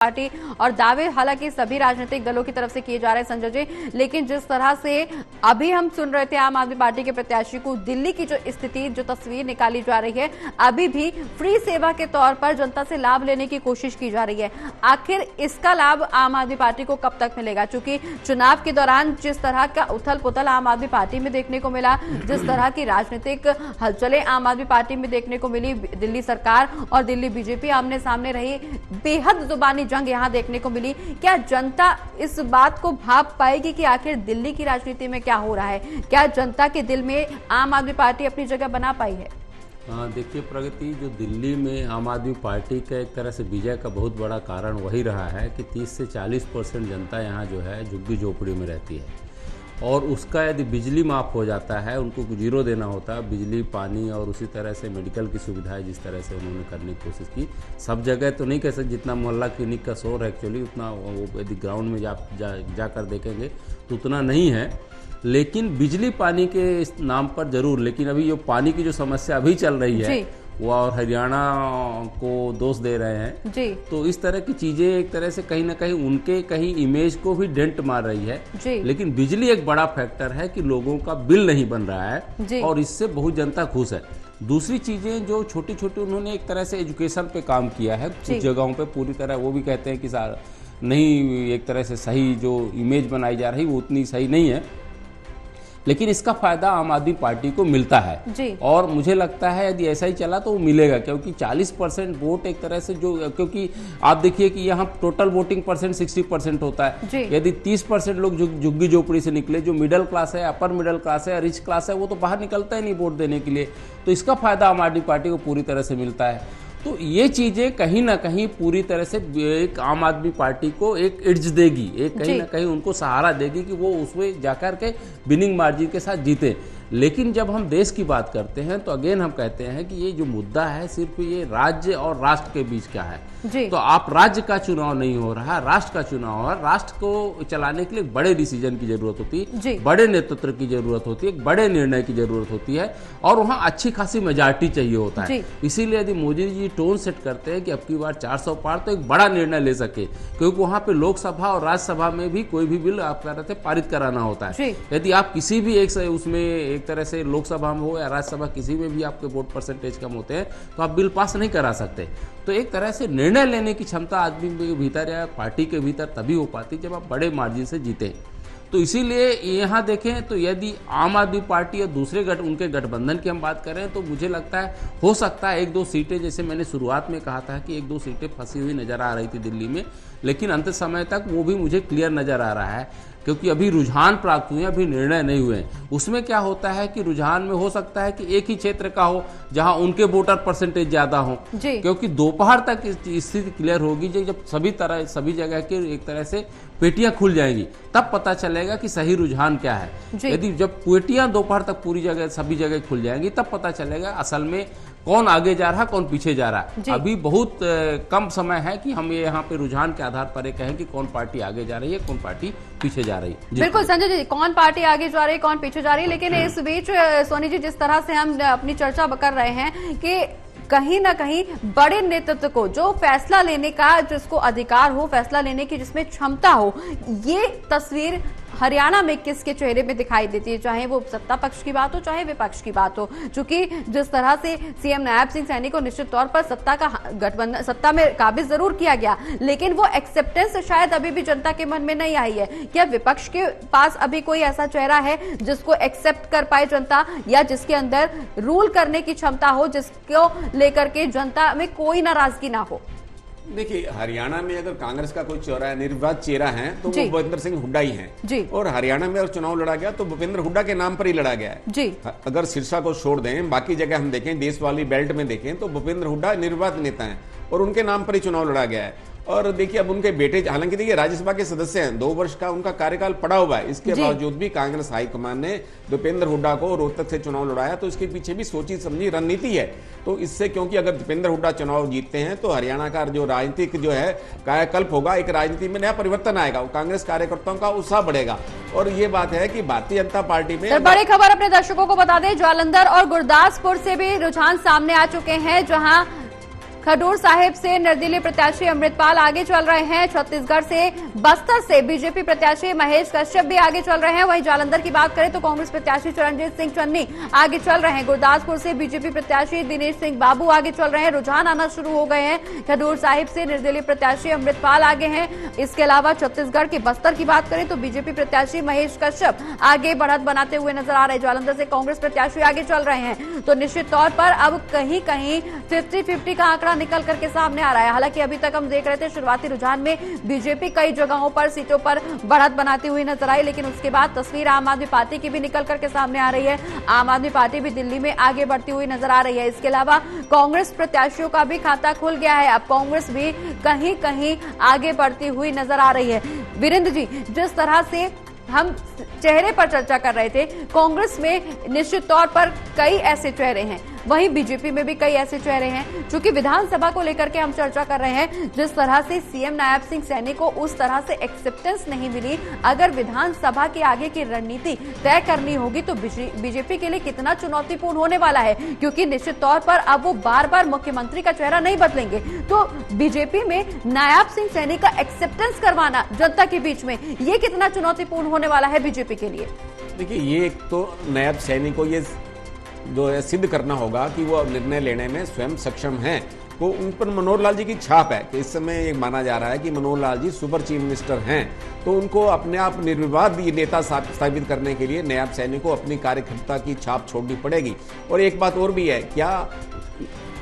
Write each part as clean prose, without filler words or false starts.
Party और दावे हालांकि सभी राजनीतिक दलों की तरफ से किए जा रहे हैं संजय जी, लेकिन जिस तरह से अभी हम सुन रहे थे आम आदमी पार्टी के प्रत्याशी को दिल्ली की जो स्थिति जो तस्वीर निकाली जा रही है, अभी भी फ्री सेवा के तौर पर जनता से लाभ लेने की कोशिश की जा रही है। आखिर इसका लाभ आम आदमी पार्टी को कब तक मिलेगा? चूंकि चुनाव के दौरान जिस तरह का उथल पुथल आम आदमी पार्टी में देखने को मिला, जिस तरह की राजनीतिक हलचलें आम आदमी पार्टी में देखने को मिली, दिल्ली सरकार और दिल्ली बीजेपी आमने सामने रही, बेहद जुबानी जंग यहां देखने को मिली। क्या जनता इस बात को भाप पाएगी कि आखिर दिल्ली की राजनीति में क्या हो रहा है? क्या जनता के दिल में आम आदमी पार्टी अपनी जगह बना पाई है? देखिए प्रगति, जो दिल्ली में आम आदमी पार्टी का एक तरह से विजय का बहुत बड़ा कारण वही रहा है कि 30 से 40% जनता यहाँ जो है झुग्गी झोपड़ी में रहती है, और उसका यदि बिजली माफ़ हो जाता है, उनको जीरो देना होता है, बिजली पानी और उसी तरह से मेडिकल की सुविधाएं जिस तरह से उन्होंने करने की कोशिश की, सब जगह तो नहीं कह सकते, जितना मोहल्ला क्लिनिक का शोर है एक्चुअली उतना वो यदि ग्राउंड में जाकर देखेंगे तो उतना नहीं है, लेकिन बिजली पानी के इस नाम पर जरूर। लेकिन अभी जो पानी की जो समस्या अभी चल रही है वो और हरियाणा को दोष दे रहे हैं जी। तो इस तरह की चीजें एक तरह से कहीं ना कहीं उनके कहीं इमेज को भी डेंट मार रही है जी। लेकिन बिजली एक बड़ा फैक्टर है कि लोगों का बिल नहीं बन रहा है और इससे बहुत जनता खुश है। दूसरी चीजें जो छोटी छोटी उन्होंने एक तरह से एजुकेशन पे काम किया है, कुछ जगहों पे पूरी तरह वो भी कहते हैं कि नहीं, एक तरह से सही जो इमेज बनाई जा रही वो उतनी सही नहीं है, लेकिन इसका फायदा आम आदमी पार्टी को मिलता है जी। और मुझे लगता है यदि ऐसा ही चला तो वो मिलेगा, क्योंकि 40% वोट एक तरह से जो, क्योंकि आप देखिए कि यहाँ टोटल वोटिंग परसेंट 60% होता है, यदि 30% लोग झुग्गी झोपड़ी से निकले, जो मिडिल क्लास है, अपर मिडिल क्लास है, रिच क्लास है, वो तो बाहर निकलता ही नहीं वोट देने के लिए, तो इसका फायदा आम आदमी पार्टी को पूरी तरह से मिलता है। तो ये चीजें कहीं ना कहीं पूरी तरह से एक आम आदमी पार्टी को एक एड्ज देगी, एक कहीं ना कहीं उनको सहारा देगी कि वो उसमें जाकर के विनिंग मार्जिन के साथ जीते। लेकिन जब हम देश की बात करते हैं तो अगेन हम कहते हैं कि ये जो मुद्दा है सिर्फ ये राज्य और राष्ट्र के बीच का है जी। तो आप राज्य का चुनाव नहीं हो रहा, राष्ट्र का चुनाव है। राष्ट्र को चलाने के लिए बड़े डिसीजन की जरूरत होती है, बड़े नेतृत्व की जरूरत होती है, बड़े निर्णय की जरूरत होती है, और वहाँ अच्छी खासी मेजॉरिटी चाहिए होता है। इसीलिए यदि मोदी जी टोन सेट करते हैं कि अब की बार 400 पार, तो एक बड़ा निर्णय ले सके, क्योंकि वहाँ पे लोकसभा और राज्यसभा में भी कोई भी बिल आप कह रहे थे पारित कराना होता है। यदि आप किसी भी एक उसमें एक तरह से लोकसभा में हो या राज्यसभा किसी में भी आपके वोट परसेंटेज कम होते हैं तो आप बिल पास नहीं करा सकते। तो एक तरह से निर्णय लेने की क्षमता आदमी के भीतर या पार्टी के भीतर तभी हो पाती जब आप बड़े मार्जिन से जीते। तो इसीलिए यहाँ देखें तो यदि आम आदमी पार्टी और दूसरे उनके गठबंधन की हम बात करें तो मुझे लगता है हो सकता है 1-2 सीटें, जैसे मैंने शुरुआत में कहा था कि 1-2 सीटें फंसी हुई नजर आ रही थी दिल्ली में, लेकिन अंत समय तक वो भी मुझे क्लियर नजर आ रहा है, क्योंकि अभी रुझान प्राप्त हुए, अभी निर्णय नहीं हुए। उसमें क्या होता है कि रुझान में हो सकता है कि एक ही क्षेत्र का हो जहां उनके वोटर परसेंटेज ज्यादा हो, क्योंकि दोपहर तक स्थिति क्लियर होगी जब सभी जगह के एक तरह से पेटियां खुल जाएंगी, तब पता चलेगा कि सही रुझान क्या है। यदि जब पेटियां दोपहर तक पूरी जगह सभी जगह खुल जाएंगी तब पता चलेगा असल में कौन आगे जा रहा है, कौन पीछे जा रहा है। अभी बहुत कम समय है कि हम ये यहाँ पे रुझान के आधार पर कहें कि कौन पार्टी आगे जा रही है, कौन पार्टी पीछे जा रही है। बिल्कुल संजय जी, कौन पार्टी आगे जा रही है, कौन पीछे जा रही है, लेकिन इस बीच सोनी जी जिस तरह से हम अपनी चर्चा कर रहे हैं कि कहीं ना कहीं बड़े नेतृत्व को जो फैसला लेने का जिसको अधिकार हो, फैसला लेने की जिसमें क्षमता हो, ये तस्वीर हरियाणा में किसके चेहरे पे दिखाई देती है, चाहे वो सत्ता पक्ष की बात हो चाहे विपक्ष की बात हो। चूंकि जिस तरह से सीएम नायब सिंह सैनी को निश्चित तौर पर सत्ता में काबिज जरूर किया गया, लेकिन वो एक्सेप्टेंस शायद अभी भी जनता के मन में नहीं आई है। क्या विपक्ष के पास अभी कोई ऐसा चेहरा है जिसको एक्सेप्ट कर पाए जनता, या जिसके अंदर रूल करने की क्षमता हो, जिसको लेकर के जनता में कोई नाराजगी ना हो? देखिए, हरियाणा में अगर कांग्रेस का कोई निर्वाचित चेहरा है तो वो भूपेंद्र सिंह हुड्डा ही हैं, और हरियाणा में अगर चुनाव लड़ा गया तो भूपेंद्र हुड्डा के नाम पर ही लड़ा गया है जी। अगर सिरसा को छोड़ दें, बाकी जगह हम देखें, देश वाली बेल्ट में देखें तो भूपेंद्र हुड्डा निर्वाचित नेता है और उनके नाम पर ही चुनाव लड़ा गया है। और देखिए अब उनके बेटे, हालांकि देखिए राज्यसभा के सदस्य हैं, 2 वर्ष का उनका कार्यकाल पड़ा हुआ है, इसके बावजूद भी कांग्रेस हाईकमान ने भूपेंद्र हुड्डा को रोहतक से चुनाव लड़ाया, तो इसके पीछे भी सोची समझी रणनीति है। तो इससे, क्योंकि अगर भूपेंद्र हुड्डा चुनाव जीतते हैं तो हरियाणा का जो राजनीतिक जो है कायाकल्प होगा, एक राजनीति में नया परिवर्तन आएगा, कांग्रेस कार्यकर्ताओं का उत्साह बढ़ेगा। और ये बात है कि भारतीय जनता पार्टी में बड़ी खबर अपने दर्शकों को बता दें, जालंधर और गुरदासपुर से भी रुझान सामने आ चुके हैं, जहां खडूर साहिब से निर्दलीय प्रत्याशी अमृतपाल आगे चल रहे हैं। छत्तीसगढ़ से बस्तर से बीजेपी प्रत्याशी महेश कश्यप भी आगे चल रहे हैं। वहीं जालंधर की बात करें तो कांग्रेस प्रत्याशी चरणजीत सिंह चन्नी आगे चल रहे हैं। गुरदासपुर से बीजेपी प्रत्याशी दिनेश सिंह बाबू आगे चल रहे हैं। रुझान आना शुरू हो गए हैं। खडूर साहिब से निर्दलीय प्रत्याशी अमृतपाल आगे हैं। इसके अलावा छत्तीसगढ़ के बस्तर की बात करें तो बीजेपी प्रत्याशी महेश कश्यप आगे बढ़त बनाते हुए नजर आ रहे हैं। जालंधर से कांग्रेस प्रत्याशी आगे चल रहे हैं। तो निश्चित तौर पर अब कहीं कहीं 50-50 का आंकड़ा निकल करके सामने आ रहा है। हालांकि अभी तक हम देख रहे थे शुरुआती रुझान में बीजेपी कई जगहों पर सीटों पर बढ़त बनाती हुई नजर आई, लेकिन उसके बाद तस्वीर आम आदमी पार्टी की भी निकल करके सामने आ रही है। आम आदमी पार्टी भी दिल्ली में आगे बढ़ती हुई नजर आ रही है। इसके अलावा कांग्रेस प्रत्याशियों का भी खाता खुल गया है। अब कांग्रेस भी कहीं कहीं आगे बढ़ती हुई नजर आ रही है। वीरेंद्र जी, जिस तरह से हम चेहरे पर चर्चा कर रहे थे, कांग्रेस में निश्चित तौर पर कई ऐसे चेहरे हैं, वहीं बीजेपी में भी कई ऐसे चेहरे हैं। चूंकि विधानसभा को लेकर के हम चर्चा कर रहे हैं, जिस तरह से सीएम नायब सिंह सैनी को उस तरह से एक्सेप्टेंस नहीं मिली, अगर विधानसभा के आगे की रणनीति तय करनी होगी तो बीजेपी के लिए कितना चुनौतीपूर्ण होने वाला है, क्योंकि निश्चित तौर पर अब वो बार बार मुख्यमंत्री का चेहरा नहीं बदलेंगे। तो बीजेपी में नायब सिंह सैनी का एक्सेप्टेंस करवाना जनता के बीच में, ये कितना चुनौतीपूर्ण होने वाला है बीजेपी के लिए? देखिए, ये एक तो नायब सैनी को ये जो है सिद्ध करना होगा कि वो निर्णय लेने में स्वयं सक्षम हैं। तो उन पर मनोहर लाल जी की छाप है कि इस समय ये माना जा रहा है कि Manohar Lal ji super chief minister हैं, तो उनको अपने आप निर्विवाद ये नेता साबित करने के लिए नायब सैनी को अपनी कार्यक्षमता की छाप छोड़नी पड़ेगी। और एक बात और भी है, क्या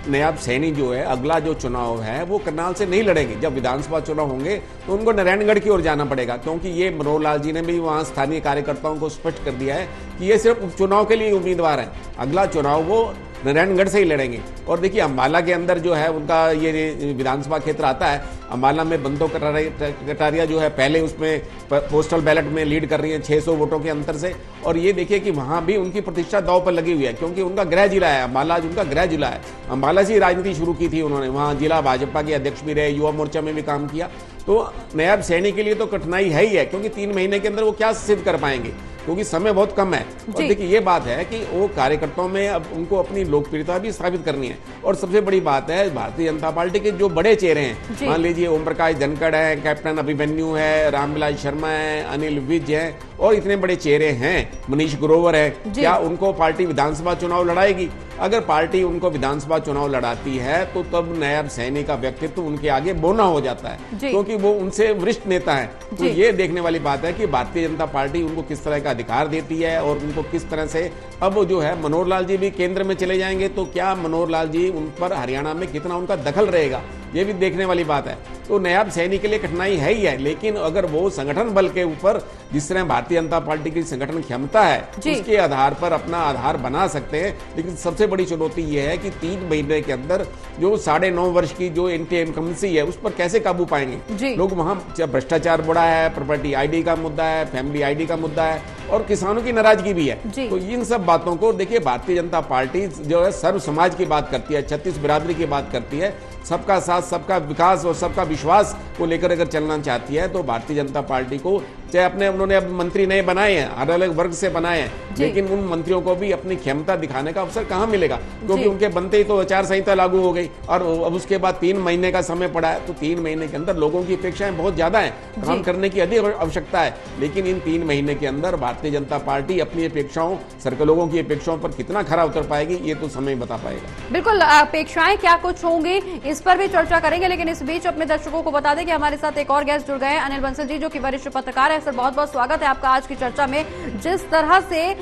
नायब सैनी जो है अगला जो चुनाव है वो करनाल से नहीं लड़ेंगे। जब विधानसभा चुनाव होंगे तो उनको नारायणगढ़ की ओर जाना पड़ेगा, क्योंकि ये मनोहर लाल जी ने भी वहां स्थानीय कार्यकर्ताओं को स्पष्ट कर दिया है कि ये सिर्फ उपचुनाव के लिए उम्मीदवार हैं। अगला चुनाव वो नारायणगढ़ से ही लड़ेंगे। और देखिए, अम्बाला के अंदर जो है उनका ये विधानसभा क्षेत्र आता है। अम्बाला में बंतो कटारिया जो है पहले उसमें पोस्टल बैलेट में लीड कर रही है 600 वोटों के अंतर से। और ये देखिए कि वहां भी उनकी प्रतिष्ठा दांव पर लगी हुई है, क्योंकि उनका गृह जिला है अम्बाला, उनका गृह जिला है। अम्बाला से राजनीति शुरू की थी उन्होंने, वहां जिला भाजपा के अध्यक्ष भी रहे, युवा मोर्चा में भी काम किया। तो नायब सैनी के लिए तो कठिनाई है ही है, क्योंकि 3 महीने के अंदर वो क्या सिद्ध कर पाएंगे, क्योंकि समय बहुत कम है। और देखिए, ये बात है कि वो कार्यकर्ताओं में अब उनको अपनी लोकप्रियता भी साबित करनी है। और सबसे बड़ी बात है, भारतीय जनता पार्टी के जो बड़े चेहरे हैं, मान लीजिए ओम प्रकाश धनखड़ है, कैप्टन अभिमन्यु है, रामविलास शर्मा है, अनिल विज है, और इतने बड़े चेहरे हैं, मनीष ग्रोवर है, क्या उनको पार्टी विधानसभा चुनाव लड़ाएगी? अगर पार्टी उनको विधानसभा चुनाव लड़ाती है तो तब नायब सैनी का व्यक्तित्व उनके आगे बोना हो जाता है, क्योंकि वो उनसे वरिष्ठ नेता है। तो ये देखने वाली बात है कि भारतीय जनता पार्टी उनको किस तरह का अधिकार देती है और उनको किस तरह से अब जो है मनोहर लाल जी भी केंद्र में चले जाएंगे, तो क्या मनोहर लाल जी उन पर हरियाणा में कितना उनका दखल रहेगा, ये भी देखने वाली बात है। तो नायब सैनी के लिए कठिनाई है ही है, लेकिन अगर वो संगठन बल के ऊपर जिस तरह भारतीय जनता पार्टी की संगठन क्षमता है उसके आधार पर अपना आधार बना सकते हैं। लेकिन सबसे बड़ी चुनौती ये है कि 3 महीने के अंदर जो 9.5 वर्ष की जो एंटी इनकम्बेंसी है उस पर कैसे काबू पाएंगे लोग। वहां भ्रष्टाचार बढ़ा है, प्रॉपर्टी आईडी का मुद्दा है, फैमिली आईडी का मुद्दा है, और किसानों की नाराजगी भी है। तो इन सब बातों को देखिए, भारतीय जनता पार्टी जो है सर्व समाज की बात करती है, 36 बिरादरी की बात करती है, सबका साथ, सबका विकास और सबका विश्वास को लेकर अगर चलना चाहती है तो भारतीय जनता पार्टी को, चाहे अपने उन्होंने अब मंत्री नए बनाए हैं, अलग अलग वर्ग से बनाए हैं, लेकिन उन मंत्रियों को भी अपनी क्षमता दिखाने का अवसर कहां मिलेगा, क्योंकि उनके बनते ही तो आचार संहिता लागू हो गई और अब उसके बाद 3 महीने का समय पड़ा है। तो 3 महीने के अंदर लोगों की अपेक्षाएं बहुत ज्यादा है, काम करने की अधिक आवश्यकता है, लेकिन इन 3 महीने के अंदर भारतीय जनता पार्टी अपनी अपेक्षाओं, लोगों की अपेक्षाओं पर कितना खरा उतर पाएगी ये तो समय बता पाएगा। बिल्कुल, अपेक्षाएं क्या कुछ होंगी इस पर भी चर्चा करेंगे, लेकिन इस बीच अपने दर्शकों को बता दें कि हमारे साथ एक और गेस्ट जुड़ गए हैं, अनिल बंसल जी, जो कि वरिष्ठ पत्रकार है। सर, बहुत बहुत स्वागत है आपका आज की चर्चा में। जिस तरह से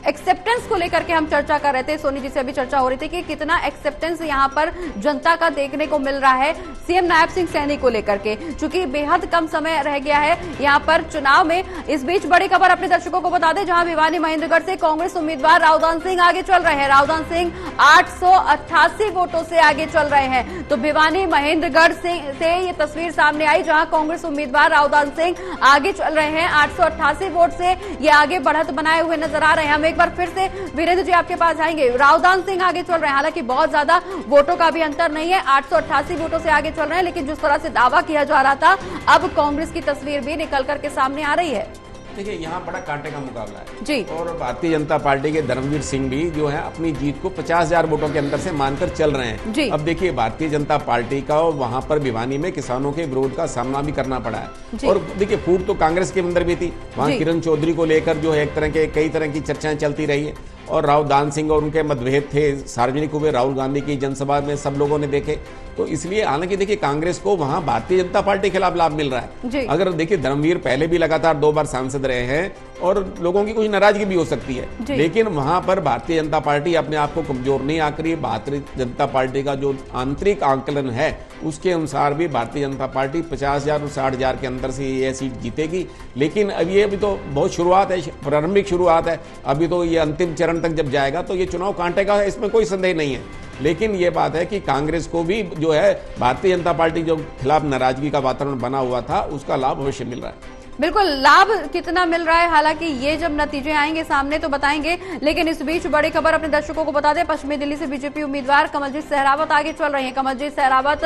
एक्सेप्टेंस को लेकर के हम चर्चा कर रहे थे, सोनी जी से अभी चर्चा हो रही थी कि कितना एक्सेप्टेंस यहां पर जनता का देखने को मिल रहा है सीएम नायब सिंह सैनी को लेकर के, चूंकि बेहद कम समय रह गया है यहां पर चुनाव में। इस बीच बड़ी खबर अपने दर्शकों को बता दें, जहां भिवानी महेंद्रगढ़ से कांग्रेस उम्मीदवार रावदान सिंह आगे चल रहे हैं। रावदान सिंह 888 वोटों से आगे चल रहे हैं। तो भिवानी महेंद्रगढ़ से ये तस्वीर सामने आई, जहां कांग्रेस उम्मीदवार रावदान सिंह आगे चल रहे हैं। 888 वोट से ये आगे बढ़त बनाए हुए नजर आ रहे हैं। एक बार फिर से वीरेंद्र जी आपके पास आएंगे। रावदान सिंह आगे चल रहे हैं, हालांकि बहुत ज्यादा वोटों का भी अंतर नहीं है, 888 वोटों से आगे चल रहे हैं, लेकिन जिस तरह से दावा किया जा रहा था, अब कांग्रेस की तस्वीर भी निकल करके सामने आ रही है। देखिए यहाँ बड़ा कांटे का मुकाबला है जी। और भारतीय जनता पार्टी के धर्मवीर सिंह भी जो है अपनी जीत को 50,000 वोटों के अंदर से मानकर चल रहे हैं जी। अब देखिए भारतीय जनता पार्टी का वहां पर भिवानी में किसानों के विरोध का सामना भी करना पड़ा है और देखिए फूट तो कांग्रेस के अंदर भी थी, वहां किरण चौधरी को लेकर जो है एक तरह के कई तरह की चर्चाएं चलती रही है और राव दान सिंह और उनके मतभेद थे, सार्वजनिक हुए राहुल गांधी की जनसभा में सब लोगों ने देखे। तो इसलिए हालांकि देखिए कांग्रेस को वहां भारतीय जनता पार्टी के खिलाफ लाभ मिल रहा है। अगर देखिए धर्मवीर पहले भी लगातार 2 बार सांसद रहे हैं और लोगों की कुछ नाराजगी भी हो सकती है, लेकिन वहां पर भारतीय जनता पार्टी अपने आप को कमजोर नहीं आंक रही। भारतीय जनता पार्टी का जो आंतरिक आंकलन है उसके अनुसार भी भारतीय जनता पार्टी 50,000 और 60,000 के अंदर से यह सीट जीतेगी। लेकिन अभी तो बहुत शुरुआत है, प्रारंभिक शुरुआत है, अभी तो ये अंतिम चरण तक जब जाएगा तो ये चुनाव कांटे का है, इसमें कोई संदेह नहीं है। लेकिन ये बात है कि कांग्रेस को भी जो है भारतीय जनता पार्टी जो खिलाफ नाराजगी का वातावरण बना हुआ था उसका लाभ अवश्य मिल रहा है। बिल्कुल, लाभ कितना मिल रहा है हालांकि ये जब नतीजे आएंगे सामने तो बताएंगे, लेकिन इस बीच बड़ी खबर अपने दर्शकों को बता दें, पश्चिमी दिल्ली से बीजेपी उम्मीदवार कमलजीत सहरावत आगे चल रहे हैं। कमलजीत सहरावत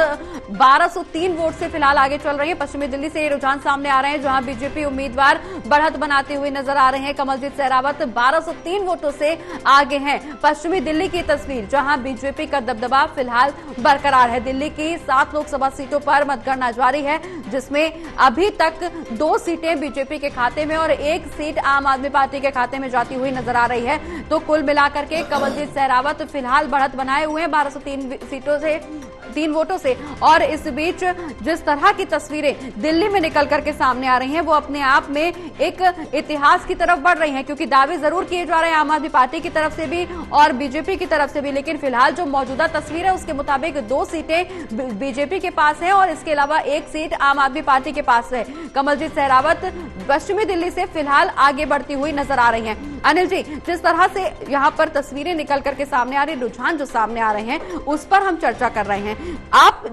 1203 वोट से फिलहाल आगे चल रही है। पश्चिमी दिल्ली से ये रुझान सामने आ रहे हैं जहां बीजेपी उम्मीदवार बढ़त बनाते हुए नजर आ रहे हैं। कमलजीत सहरावत 1203 वोटों से आगे हैं। पश्चिमी दिल्ली की तस्वीर जहां बीजेपी का दबदबा फिलहाल बरकरार है। दिल्ली की 7 लोकसभा सीटों पर मतगणना जारी है जिसमें अभी तक 2 सीटें बीजेपी के खाते में और 1 सीट आम आदमी पार्टी के खाते में जाती हुई नजर आ रही है। तो कुल मिलाकर के कमलजीत सहरावत फिलहाल बढ़त बनाए हुए हैं 1203 सीटों से 3 वोटों से। और इस बीच जिस तरह की तस्वीरें दिल्ली में निकल करके सामने आ रही हैं वो अपने आप में एक इतिहास की तरफ बढ़ रही हैं, क्योंकि दावे जरूर किए जा रहे हैं आम आदमी पार्टी की तरफ से भी और बीजेपी की तरफ से भी, लेकिन फिलहाल जो मौजूदा तस्वीर है उसके मुताबिक 2 सीटें बीजेपी के पास है और इसके अलावा 1 सीट आम आदमी पार्टी के पास है। कमलजीत सहरावत पश्चिमी दिल्ली से फिलहाल आगे बढ़ती हुई नजर आ रही हैं। अनिल जी, जिस तरह से यहाँ पर तस्वीरें निकल करके सामने आ रही, रुझान जो सामने आ रहे हैं उस पर हम चर्चा कर रहे हैं। आप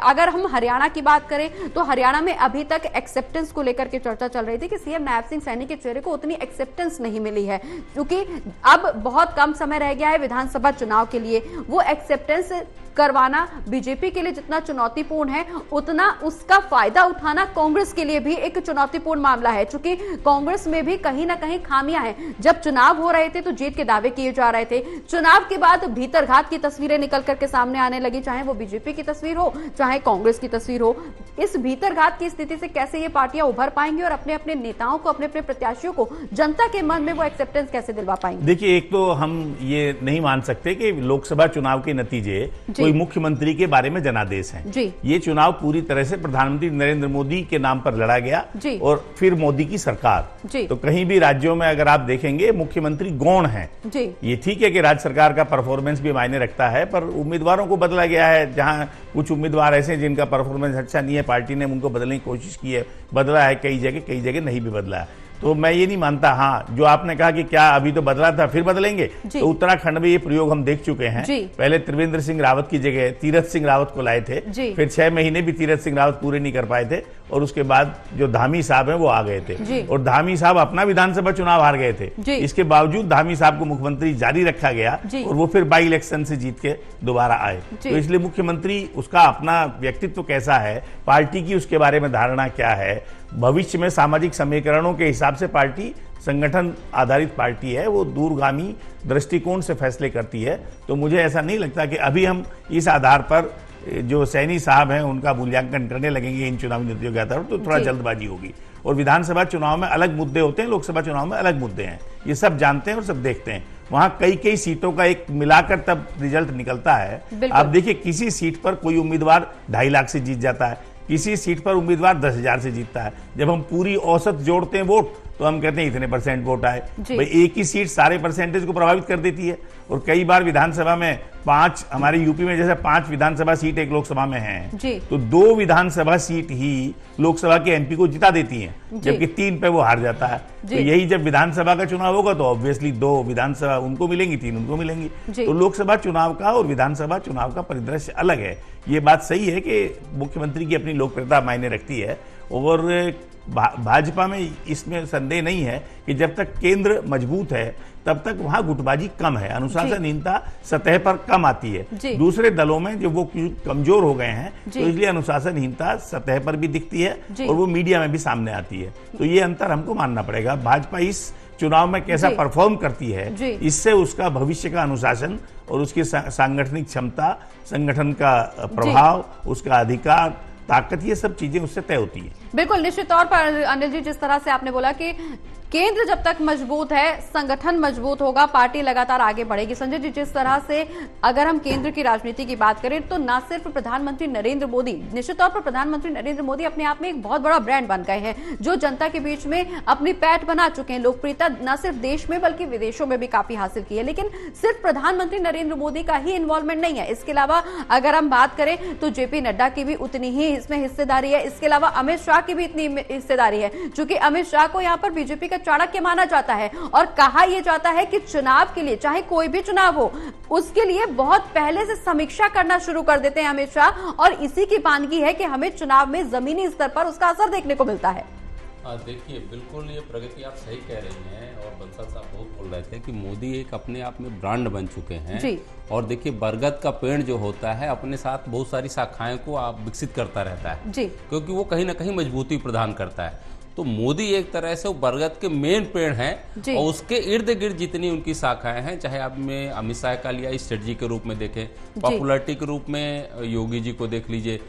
अगर हम हरियाणा की बात करें तो हरियाणा में अभी तक एक्सेप्टेंस को लेकर के चर्चा चल रही थी कि सीएम नायब सिंह सैनी के चेहरे को उतनी एक्सेप्टेंस नहीं मिली है, क्योंकि अब बहुत कम समय रह गया है विधानसभा चुनाव के लिए। वो एक्सेप्टेंस करवाना बीजेपी के लिए जितना चुनौतीपूर्ण है उतना उसका फायदा उठाना कांग्रेस के लिए भी एक चुनौतीपूर्ण मामला है, क्योंकि कांग्रेस में भी कहीं ना कहीं खामियां हैं। जब चुनाव हो रहे थे तो जीत के दावे किए जा रहे थे, चुनाव के बाद भीतरघात की तस्वीरें निकल करके सामने आने लगी, चाहे वो बीजेपी की तस्वीर हो चाहे कांग्रेस की तस्वीर हो। इस भीतरघात की स्थिति से कैसे ये पार्टियां उभर पाएंगी और अपने अपने नेताओं को, अपने अपने प्रत्याशियों को जनता के मन में वो एक्सेप्टेंस कैसे दिलवा पाएंगे? देखिए, एक तो हम ये नहीं मान सकते कि लोकसभा चुनाव के नतीजे कोई मुख्यमंत्री के बारे में जनादेश हैं। ये चुनाव पूरी तरह से प्रधानमंत्री नरेंद्र मोदी के नाम पर लड़ा गया और फिर मोदी की सरकार। तो कहीं भी राज्यों में अगर आप देखेंगे मुख्यमंत्री गौण हैं। ये ठीक है कि राज्य सरकार का परफॉर्मेंस भी मायने रखता है, पर उम्मीदवारों को बदला गया है। जहां कुछ उम्मीदवार ऐसे हैं जिनका परफॉर्मेंस अच्छा नहीं है, पार्टी ने उनको बदलने की कोशिश की है, बदला है कई जगह नहीं भी बदला है। तो मैं ये नहीं मानता। हाँ, जो आपने कहा कि क्या अभी तो बदला था फिर बदलेंगे, तो उत्तराखंड में ये प्रयोग हम देख चुके हैं। पहले त्रिवेंद्र सिंह रावत की जगह तीरथ सिंह रावत को लाए थे, फिर 6 महीने भी तीरथ सिंह रावत पूरे नहीं कर पाए थे और उसके बाद जो धामी साहब हैं वो आ गए थे और धामी साहब अपना विधानसभा चुनाव हार गए थे। इसके बावजूद धामी साहब को मुख्यमंत्री जारी रखा गया और वो फिर बाई इलेक्शन से जीत के दोबारा आए। तो इसलिए मुख्यमंत्री उसका अपना व्यक्तित्व कैसा है, पार्टी की उसके बारे में धारणा क्या है, भविष्य में सामाजिक समीकरणों के हिसाब से पार्टी संगठन आधारित पार्टी है, वो दूरगामी दृष्टिकोण से फैसले करती है। तो मुझे ऐसा नहीं लगता कि अभी हम इस आधार पर जो सैनी साहब हैं उनका मूल्यांकन करने लगेंगे इन चुनावी नतीजों के आधार पर, तो थोड़ा जल्दबाजी होगी। और विधानसभा चुनाव में अलग मुद्दे होते हैं, लोकसभा चुनाव में अलग मुद्दे हैं, ये सब जानते हैं और सब देखते हैं। वहां कई सीटों का एक मिलाकर तब रिजल्ट निकलता है। आप देखिए, किसी सीट पर कोई उम्मीदवार 2.5 लाख से जीत जाता है, किसी सीट पर उम्मीदवार 10,000 से जीतता है। जब हम पूरी औसत जोड़ते हैं वोट तो हम कहते हैं इतने % वोट आए। भाई एक ही सीट सारे परसेंटेज को प्रभावित कर देती है। और कई बार विधानसभा में 5, हमारे यूपी में जैसे 5 विधानसभा सीट एक लोकसभा में हैं, तो 2 विधानसभा सीट ही लोकसभा के एमपी को जिता देती हैं, जबकि 3 पे वो हार जाता है। तो यही जब विधानसभा का चुनाव होगा तो ऑब्वियसली 2 विधानसभा उनको मिलेंगी, 3 उनको मिलेंगी। तो लोकसभा चुनाव का और विधानसभा चुनाव का परिदृश्य अलग है। ये बात सही है कि मुख्यमंत्री की अपनी लोकप्रियता मायने रखती है और भाजपा में इसमें संदेह नहीं है कि जब तक केंद्र मजबूत है तब तक वहां गुटबाजी कम है, अनुशासनहीनता सतह पर कम आती है। दूसरे दलों में जब वो कमजोर हो गए हैं तो इसलिए अनुशासनहीनता सतह पर भी दिखती है और वो मीडिया में भी सामने आती है। तो ये अंतर हमको मानना पड़ेगा। भाजपा इस चुनाव में कैसा परफॉर्म करती है, इससे उसका भविष्य का अनुशासन और उसकी सांगठनिक क्षमता, संगठन का प्रभाव, उसका अधिकार, ताकत, ये सब चीजें उससे तय होती है। बिल्कुल, निश्चित तौर पर अनिल जी, जिस तरह से आपने बोला कि केंद्र जब तक मजबूत है, संगठन मजबूत होगा, पार्टी लगातार आगे बढ़ेगी। संजय जी, जिस तरह से अगर हम केंद्र की राजनीति की बात करें तो ना सिर्फ प्रधानमंत्री नरेंद्र मोदी, निश्चित तौर पर प्रधानमंत्री नरेंद्र मोदी अपने आप में एक बहुत बड़ा ब्रांड बन गए हैं, जो जनता के बीच में अपनी पैठ बना चुके हैं। लोकप्रियता न सिर्फ देश में बल्कि विदेशों में भी काफी हासिल की है। लेकिन सिर्फ प्रधानमंत्री नरेंद्र मोदी का ही इन्वॉल्वमेंट नहीं है। इसके अलावा अगर हम बात करें तो जेपी नड्डा की भी उतनी ही इसमें हिस्सेदारी है। इसके अलावा अमित शाह की भी इतनी हिस्सेदारी है, क्योंकि अमित शाह को यहाँ पर बीजेपी का चाणक्य माना जाता है और कहा यह जाता है कि चुनाव के लिए, चाहे कोई भी चुनाव हो, उसके लिए बहुत पहले से समीक्षा करना शुरू कर देते हैं अमित शाह, और इसी की वानगी है कि हमें चुनाव में जमीनी स्तर पर उसका असर देखने को मिलता है। देखिए, बिल्कुल ये प्रगति आप सही कह रही हैं और बंसल साहब बहुत बोल रहे थे कि मोदी एक अपने आप में ब्रांड बन चुके हैं जी। और देखिए, बरगद का पेड़ जो होता है अपने साथ बहुत सारी शाखाएं को आप विकसित करता रहता है जी, क्योंकि वो कहीं ना कहीं मजबूती प्रदान करता है। तो मोदी एक तरह से वो बरगद के मेन पेड़ हैं और उसके इर्द गिर्द जितनी उनकी शाखाएं हैं, चाहे आप में अमित शाह का लिया स्ट्रेटजी के रूप में देखें, पॉपुलरिटी के रूप में योगी जी को देख लीजिए,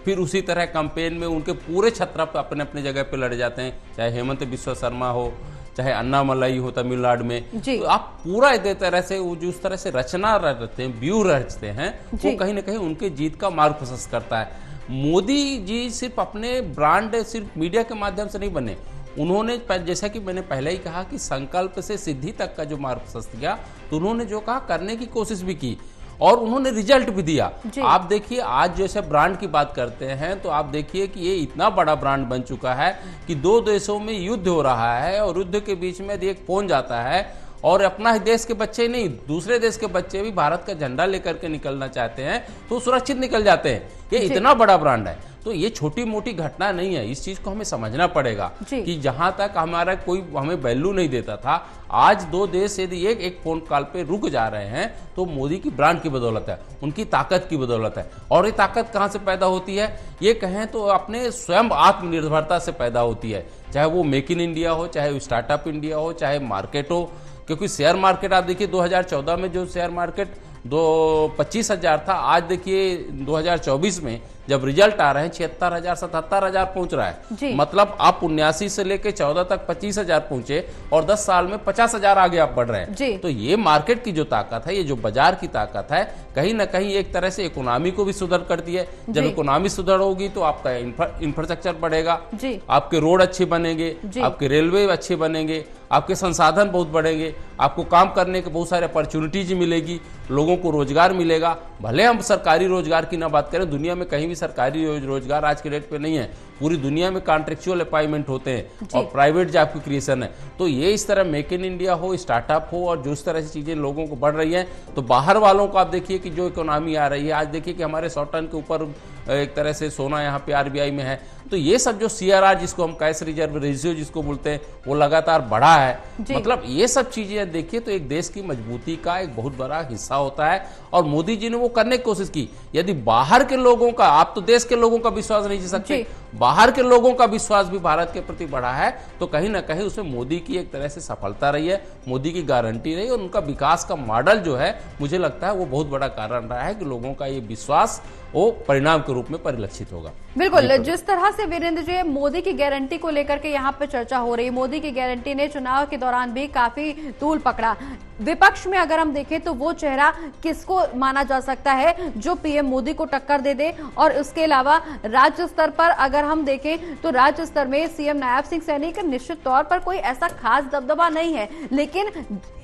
फिर उसी तरह कैंपेन में उनके पूरे छत्रा अपने अपने जगह पे लड़ जाते हैं, चाहे हेमंत बिस्वा शर्मा हो, चाहे अन्नामलाई हो तमिलनाडु में। तो आप पूरा इस तरह से वो जो उस तरह से रचना रचते हैं, व्यू रचते हैं, वो कहीं ना कहीं उनके जीत का मार्ग प्रशस्त करता है। मोदी जी सिर्फ अपने ब्रांड सिर्फ मीडिया के माध्यम से नहीं बने, उन्होंने जैसा कि मैंने पहले ही कहा कि संकल्प से सिद्धि तक का जो मार्ग प्रशस्त किया, तो उन्होंने जो कहा करने की कोशिश भी की और उन्होंने रिजल्ट भी दिया। आप देखिए, आज जैसे ब्रांड की बात करते हैं तो आप देखिए कि ये इतना बड़ा ब्रांड बन चुका है कि दो देशों में युद्ध हो रहा है और युद्ध के बीच में एक फोन जाता है और अपना देश के बच्चे नहीं, दूसरे देश के बच्चे भी भारत का झंडा लेकर के निकलना चाहते हैं तो सुरक्षित निकल जाते हैं। ये इतना बड़ा ब्रांड है, तो ये छोटी मोटी घटना नहीं है। इस चीज को हमें समझना पड़ेगा कि जहां तक हमारा कोई हमें वैल्यू नहीं देता था, आज दो देश यदि एक फोन कॉल पे रुक जा रहे हैं तो मोदी की ब्रांड की बदौलत है, उनकी ताकत की बदौलत है। और ये ताकत कहां से पैदा होती है, ये कहें तो अपने स्वयं आत्मनिर्भरता से पैदा होती है, चाहे वो मेक इन इंडिया हो, चाहे वो स्टार्टअप इंडिया हो, चाहे मार्केट हो। क्योंकि शेयर मार्केट आप देखिए 2014 में जो शेयर मार्केट 25,000 था, आज देखिए 2024 में जब रिजल्ट आ रहे हैं 76,000 77,000 पहुंच रहा है। मतलब आप 79 से लेके 14 तक 25,000 पहुंचे और 10 साल में 50,000 आगे आप बढ़ रहे हैं। तो ये मार्केट की जो ताकत है, ये जो बाजार की ताकत है, कहीं ना कहीं एक तरह से इकोनॉमी को भी सुधर करती है। जब इकोनॉमी सुधर होगी तो आपका इंफ्रास्ट्रक्चर बढ़ेगा, आपके रोड अच्छे बनेंगे, आपके रेलवे अच्छे बनेंगे, आपके संसाधन बहुत बढ़ेंगे, आपको काम करने के बहुत सारे अपॉर्चुनिटीज मिलेगी, लोगों को रोजगार मिलेगा। भले हम सरकारी रोजगार की ना बात करें, दुनिया में कहीं भी सरकारी रोजगार आज के डेट पे नहीं है, पूरी दुनिया में कॉन्ट्रेक्चुअल अपॉइंटमेंट होते हैं और प्राइवेट जॉब की क्रिएशन है। तो ये इस तरह मेक इन इंडिया हो, स्टार्टअप हो और जो इस तरह से चीजें लोगों को बढ़ रही हैं, तो बाहर वालों को आप देखिए कि जो इकोनॉमी आ रही है, आज देखिए कि हमारे 100 टन के ऊपर एक तरह से सोना यहाँ पे आरबीआई में है। तो ये सब जो सीआरआर जिसको हम कैश रिजर्व रेशियो जिसको बोलते हैं, वो लगातार बढ़ा है। मतलब ये सब चीजें देखिए तो एक देश की मजबूती का एक बहुत बड़ा हिस्सा होता है और मोदी जी ने वो करने की कोशिश की। यदि बाहर के लोगों का, आप तो देश के लोगों का विश्वास नहीं जीत सकते, बाहर के लोगों का विश्वास भी भारत के प्रति बढ़ा है, तो कहीं ना कहीं उसमें मोदी की एक तरह से सफलता रही है, मोदी की गारंटी रही और उनका विकास का मॉडल जो है, मुझे लगता है वो बहुत बड़ा कारण रहा है कि लोगों का ये विश्वास वो परिणाम के रूप में परिलक्षित होगा। बिल्कुल, जिस तरह से वीरेंद्र जी मोदी की गारंटी को लेकर के यहाँ पे चर्चा हो रही है, मोदी की गारंटी ने चुनाव के दौरान भी काफी तूल पकड़ा। विपक्ष में अगर हम देखें तो वो चेहरा किसको माना जा सकता है जो पीएम मोदी को टक्कर दे दे, और उसके अलावा राज्य स्तर पर अगर हम देखें तो राज्य स्तर में सीएम नायब सिंह सैनी का निश्चित तौर पर कोई ऐसा खास दबदबा नहीं है, लेकिन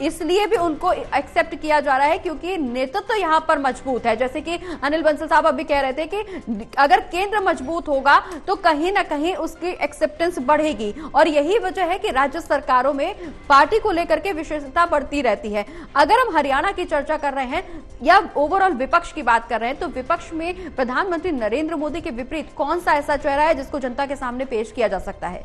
इसलिए भी उनको एक्सेप्ट किया जा रहा है क्योंकि नेतृत्व तो यहाँ पर मजबूत है। जैसे कि अनिल बंसल साहब अभी कह रहे थे कि अगर केंद्र मजबूत होगा तो कहीं ना कहीं उसकी एक्सेप्टेंस बढ़ेगी। और यही वजह है कि राज्य सरकारों में पार्टी को लेकर के विशेषता बढ़ती रहती है। अगर हम हरियाणा की चर्चा कर रहे हैं या ओवरऑल विपक्ष की बात कर रहे हैं, तो विपक्ष में प्रधानमंत्री नरेंद्र मोदी के विपरीत कौन सा ऐसा चेहरा है जिसको जनता के सामने पेश किया जा सकता है?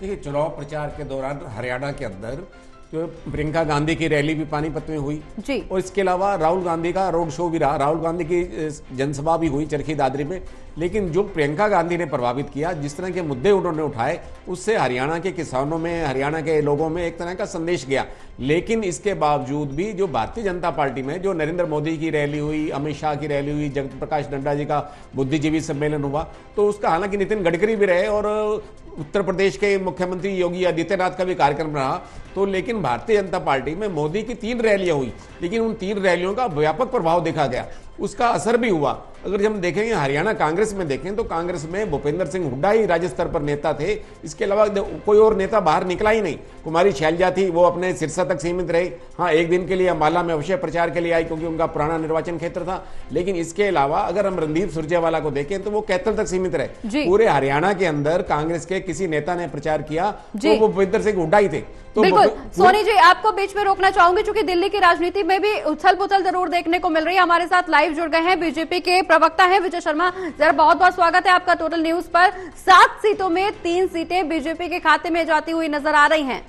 देखिए, चुनाव प्रचार के दौरान हरियाणा के अंदर तो प्रियंका गांधी की रैली भी पानीपत में हुई जी। और इसके अलावा राहुल गांधी का रोड शो भी रहा, राहुल गांधी की जनसभा भी हुई चरखी दादरी में। लेकिन जो प्रियंका गांधी ने प्रभावित किया, जिस तरह के मुद्दे उन्होंने उठाए, उससे हरियाणा के किसानों में, हरियाणा के लोगों में एक तरह का संदेश गया। लेकिन इसके बावजूद भी जो भारतीय जनता पार्टी में जो नरेंद्र मोदी की रैली हुई, अमित शाह की रैली हुई, जगत प्रकाश नड्डा जी का बुद्धिजीवी सम्मेलन हुआ, तो उसका हालांकि नितिन गडकरी भी रहे और उत्तर प्रदेश के मुख्यमंत्री योगी आदित्यनाथ का भी कार्यक्रम रहा, तो लेकिन भारतीय जनता पार्टी में मोदी की 3 रैलियां हुई, लेकिन उन 3 रैलियों का व्यापक प्रभाव देखा गया, उसका असर भी हुआ। अगर हम देखेंगे हरियाणा कांग्रेस में देखें तो कांग्रेस में भूपेंद्र सिंह हुड्डा ही राज्य स्तर पर नेता थे, इसके अलावा कोई और नेता बाहर निकला ही नहीं। कुमारी शैलजा थी, वो अपने सिरसा तक सीमित रहे। हाँ, एक दिन के लिए अम्बाला में अवश्य प्रचार के लिए आई क्योंकि उनका पुराना निर्वाचन क्षेत्र था, लेकिन इसके अलावा अगर हम रणदीप सुरजेवाला को देखें तो वो कैथल तक सीमित रहे। पूरे हरियाणा के अंदर कांग्रेस के किसी नेता ने प्रचार किया तो वो भूपेंद्र सिंह हुड्डा ही थे। तो बिल्कुल सोनी जी, आपको बीच में रोकना चाहूंगी क्योंकि दिल्ली की राजनीति में भी उथल पुथल जरूर देखने को मिल रही है। हमारे साथ लाइव जुड़ गए हैं बीजेपी के प्रवक्ता हैं विजय शर्मा। जरा बहुत बहुत स्वागत है आपका टोटल न्यूज पर। 7 सीटों में 3 सीटें बीजेपी के खाते में जाती हुई नजर आ रही हैं।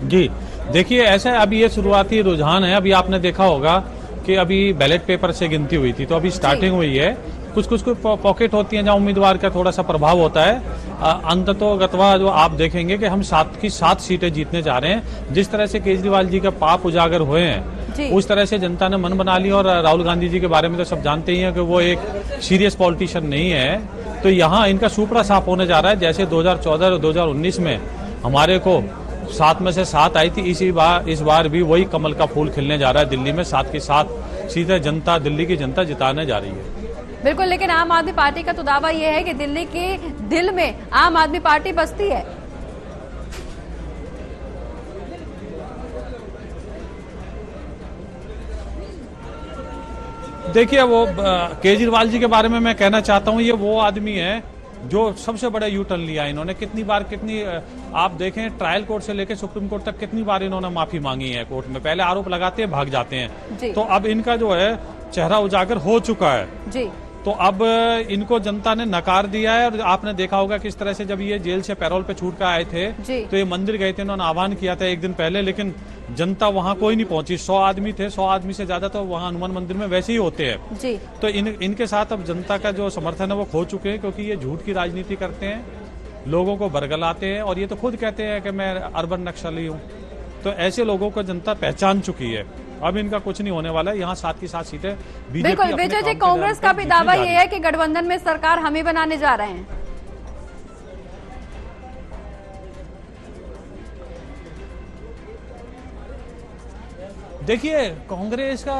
जी देखिए, ऐसा अभी ये शुरुआती रुझान है। अभी आपने देखा होगा कि अभी बैलेट पेपर से गिनती हुई थी, तो अभी स्टार्टिंग हुई है। कुछ पॉकेट होती हैं जहां उम्मीदवार का थोड़ा सा प्रभाव होता है। अंततोगत्वा जो आप देखेंगे कि हम 7 की 7 सीटें जीतने जा रहे हैं। जिस तरह से केजरीवाल जी का पाप उजागर हुए हैं, उस तरह से जनता ने मन बना लिया। और राहुल गांधी जी के बारे में तो सब जानते ही हैं कि वो एक सीरियस पॉलिटिशियन नहीं है। तो यहाँ इनका सुपड़ा साफ होने जा रहा है। जैसे 2014 और 2019 में हमारे को 7 में से 7 आई थी, इस बार भी वही कमल का फूल खिलने जा रहा है। दिल्ली में 7 की 7 सीटें जनता, दिल्ली की जनता जिताने जा रही है। बिल्कुल, लेकिन आम आदमी पार्टी का तो दावा यह है कि दिल्ली के दिल में आम आदमी पार्टी बसती है। देखिए, वो केजरीवाल जी के बारे में मैं कहना चाहता हूं, ये वो आदमी है जो सबसे बड़ा यू टर्न लिया इन्होंने। कितनी बार आप देखें, ट्रायल कोर्ट से लेकर सुप्रीम कोर्ट तक कितनी बार इन्होंने माफी मांगी है कोर्ट में। पहले आरोप लगाते हैं, भाग जाते हैं। तो अब इनका जो है चेहरा उजागर हो चुका है जी। तो अब इनको जनता ने नकार दिया है। और आपने देखा होगा किस तरह से जब ये जेल से पैरोल पे छूट कर आए थे तो ये मंदिर गए थे, इन्होंने आह्वान किया था 1 दिन पहले, लेकिन जनता वहां कोई नहीं पहुंची। 100 आदमी थे, 100 आदमी से ज्यादा तो वहां हनुमान मंदिर में वैसे ही होते हैं जी। तो इनके साथ अब जनता का जो समर्थन है वो खो चुके हैं, क्योंकि ये झूठ की राजनीति करते हैं, लोगों को बरगलाते हैं। और ये तो खुद कहते हैं कि मैं अर्बन नक्सली हूँ। तो ऐसे लोगों को जनता पहचान चुकी है। अब इनका कुछ नहीं होने वाला है। यहाँ 7 की 7 सीटें बीजेपी। बिल्कुल विजय जी, कांग्रेस का भी दावा ये है कि गठबंधन में सरकार हम ही बनाने जा रहे हैं। देखिए, कांग्रेस का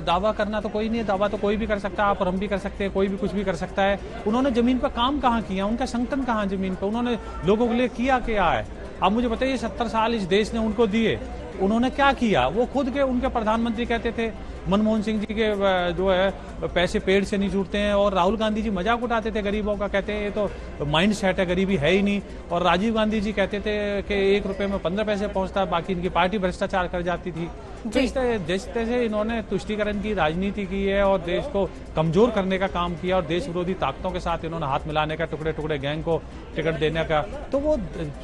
दावा करना तो कोई नहीं है। दावा तो कोई भी कर सकता है, आप और हम भी कर सकते हैं, कोई भी कुछ भी कर सकता है। उन्होंने जमीन पर काम कहाँ किया, उनका संगठन कहाँ जमीन पर, उन्होंने लोगों के लिए किया क्या है? अब मुझे बताइए, 70 साल इस देश ने उनको दिए, उन्होंने क्या किया? वो खुद के उनके प्रधानमंत्री कहते थे मनमोहन सिंह जी के जो है पैसे पेड़ से नहीं जुड़ते हैं। और राहुल गांधी जी मजाक उठाते थे गरीबों का, कहते हैं ये तो माइंड सेट है, गरीबी है ही नहीं। और राजीव गांधी जी कहते थे कि 1 रुपए में 15 पैसे पहुंचता, बाकी इनकी पार्टी भ्रष्टाचार कर जाती थी। तो इस तरह से इन्होंने तुष्टीकरण की राजनीति की है और देश को कमजोर करने का काम किया। और देश विरोधी ताकतों के साथ इन्होंने हाथ मिलाने का, टुकड़े टुकड़े गैंग को टिकट देने का, तो वो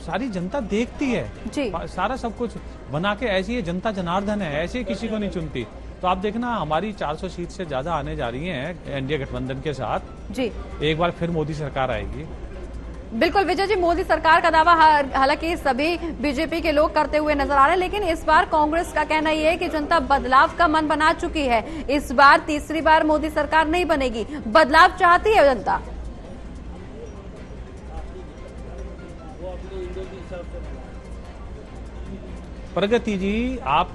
सारी जनता देखती है। सारा सब कुछ बना के ऐसी जनता जनार्दन है, ऐसे किसी को नहीं चुनती। तो आप देखना, हमारी 400 सीट से ज्यादा आने जा रही हैं एनडीए गठबंधन के साथ जी। एक बार फिर मोदी सरकार आएगी। बिल्कुल विजय जी, मोदी सरकार का दावा हालांकि सभी बीजेपी के लोग करते हुए नजर आ रहे हैं, लेकिन इस बार कांग्रेस का कहना यह है कि जनता बदलाव का मन बना चुकी है। इस बार तीसरी बार मोदी सरकार नहीं बनेगी, बदलाव चाहती है जनता। प्रगति जी, आप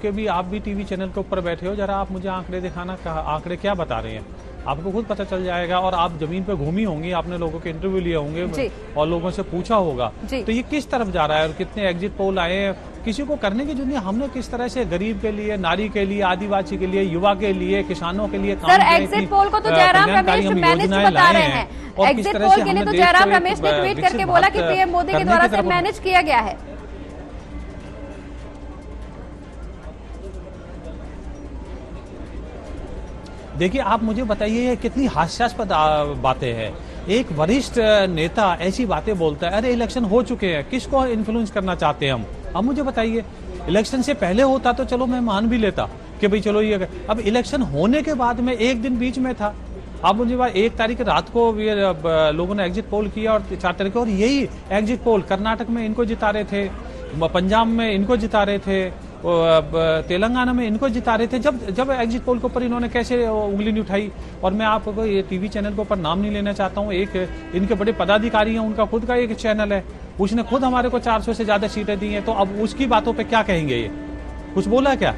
भी टीवी चैनल के ऊपर बैठे हो, जरा आप मुझे आंकड़े दिखाना, आंकड़े क्या बता रहे हैं, आपको खुद पता चल जाएगा। और आप जमीन पे घूमी होंगी, आपने लोगों के इंटरव्यू लिए होंगे और लोगों से पूछा होगा, तो ये किस तरफ जा रहा है और कितने एग्जिट पोल आए हैं किसी को करने की जरूरत नहीं। हमने किस तरह से गरीब के लिए, नारी के लिए, आदिवासी के लिए, युवा के लिए, किसानों के लिए काम सर, एग्जिट पोल को तो जयराम रमेश मैनेज बता रहे हैं। एग्जिट पोल के लिए तो जयराम रमेश ने ट्वीट करके बोला कि पीएम मोदी के द्वारा से मैनेज किया गया है। देखिए, आप मुझे बताइए ये कितनी हास्यास्पद बातें हैं। एक वरिष्ठ नेता ऐसी बातें बोलता है। अरे इलेक्शन हो चुके हैं, किसको इन्फ्लुएंस करना चाहते हैं हम? अब मुझे बताइए, इलेक्शन से पहले होता तो चलो मैं मान भी लेता कि भाई चलो ये, अब इलेक्शन होने के बाद में एक दिन बीच में था। अब मुझे 1 तारीख रात को लोगों ने एग्जिट पोल किया और 4 तारीख को, और यही एग्जिट पोल कर्नाटक में इनको जिता रहे थे, पंजाब में इनको जिता रहे थे, तेलंगाना में इनको जिता रहे थे। जब एग्जिट पोल के ऊपर इन्होंने कैसे उंगली नहीं उठाई? और मैं आपको ये टीवी चैनल के ऊपर नाम नहीं लेना चाहता हूँ, एक इनके बड़े पदाधिकारी हैं, उनका खुद का एक चैनल है, उसने खुद हमारे को 400 से ज्यादा सीटें दी हैं। तो अब उसकी बातों पे क्या कहेंगे? ये कुछ बोला क्या?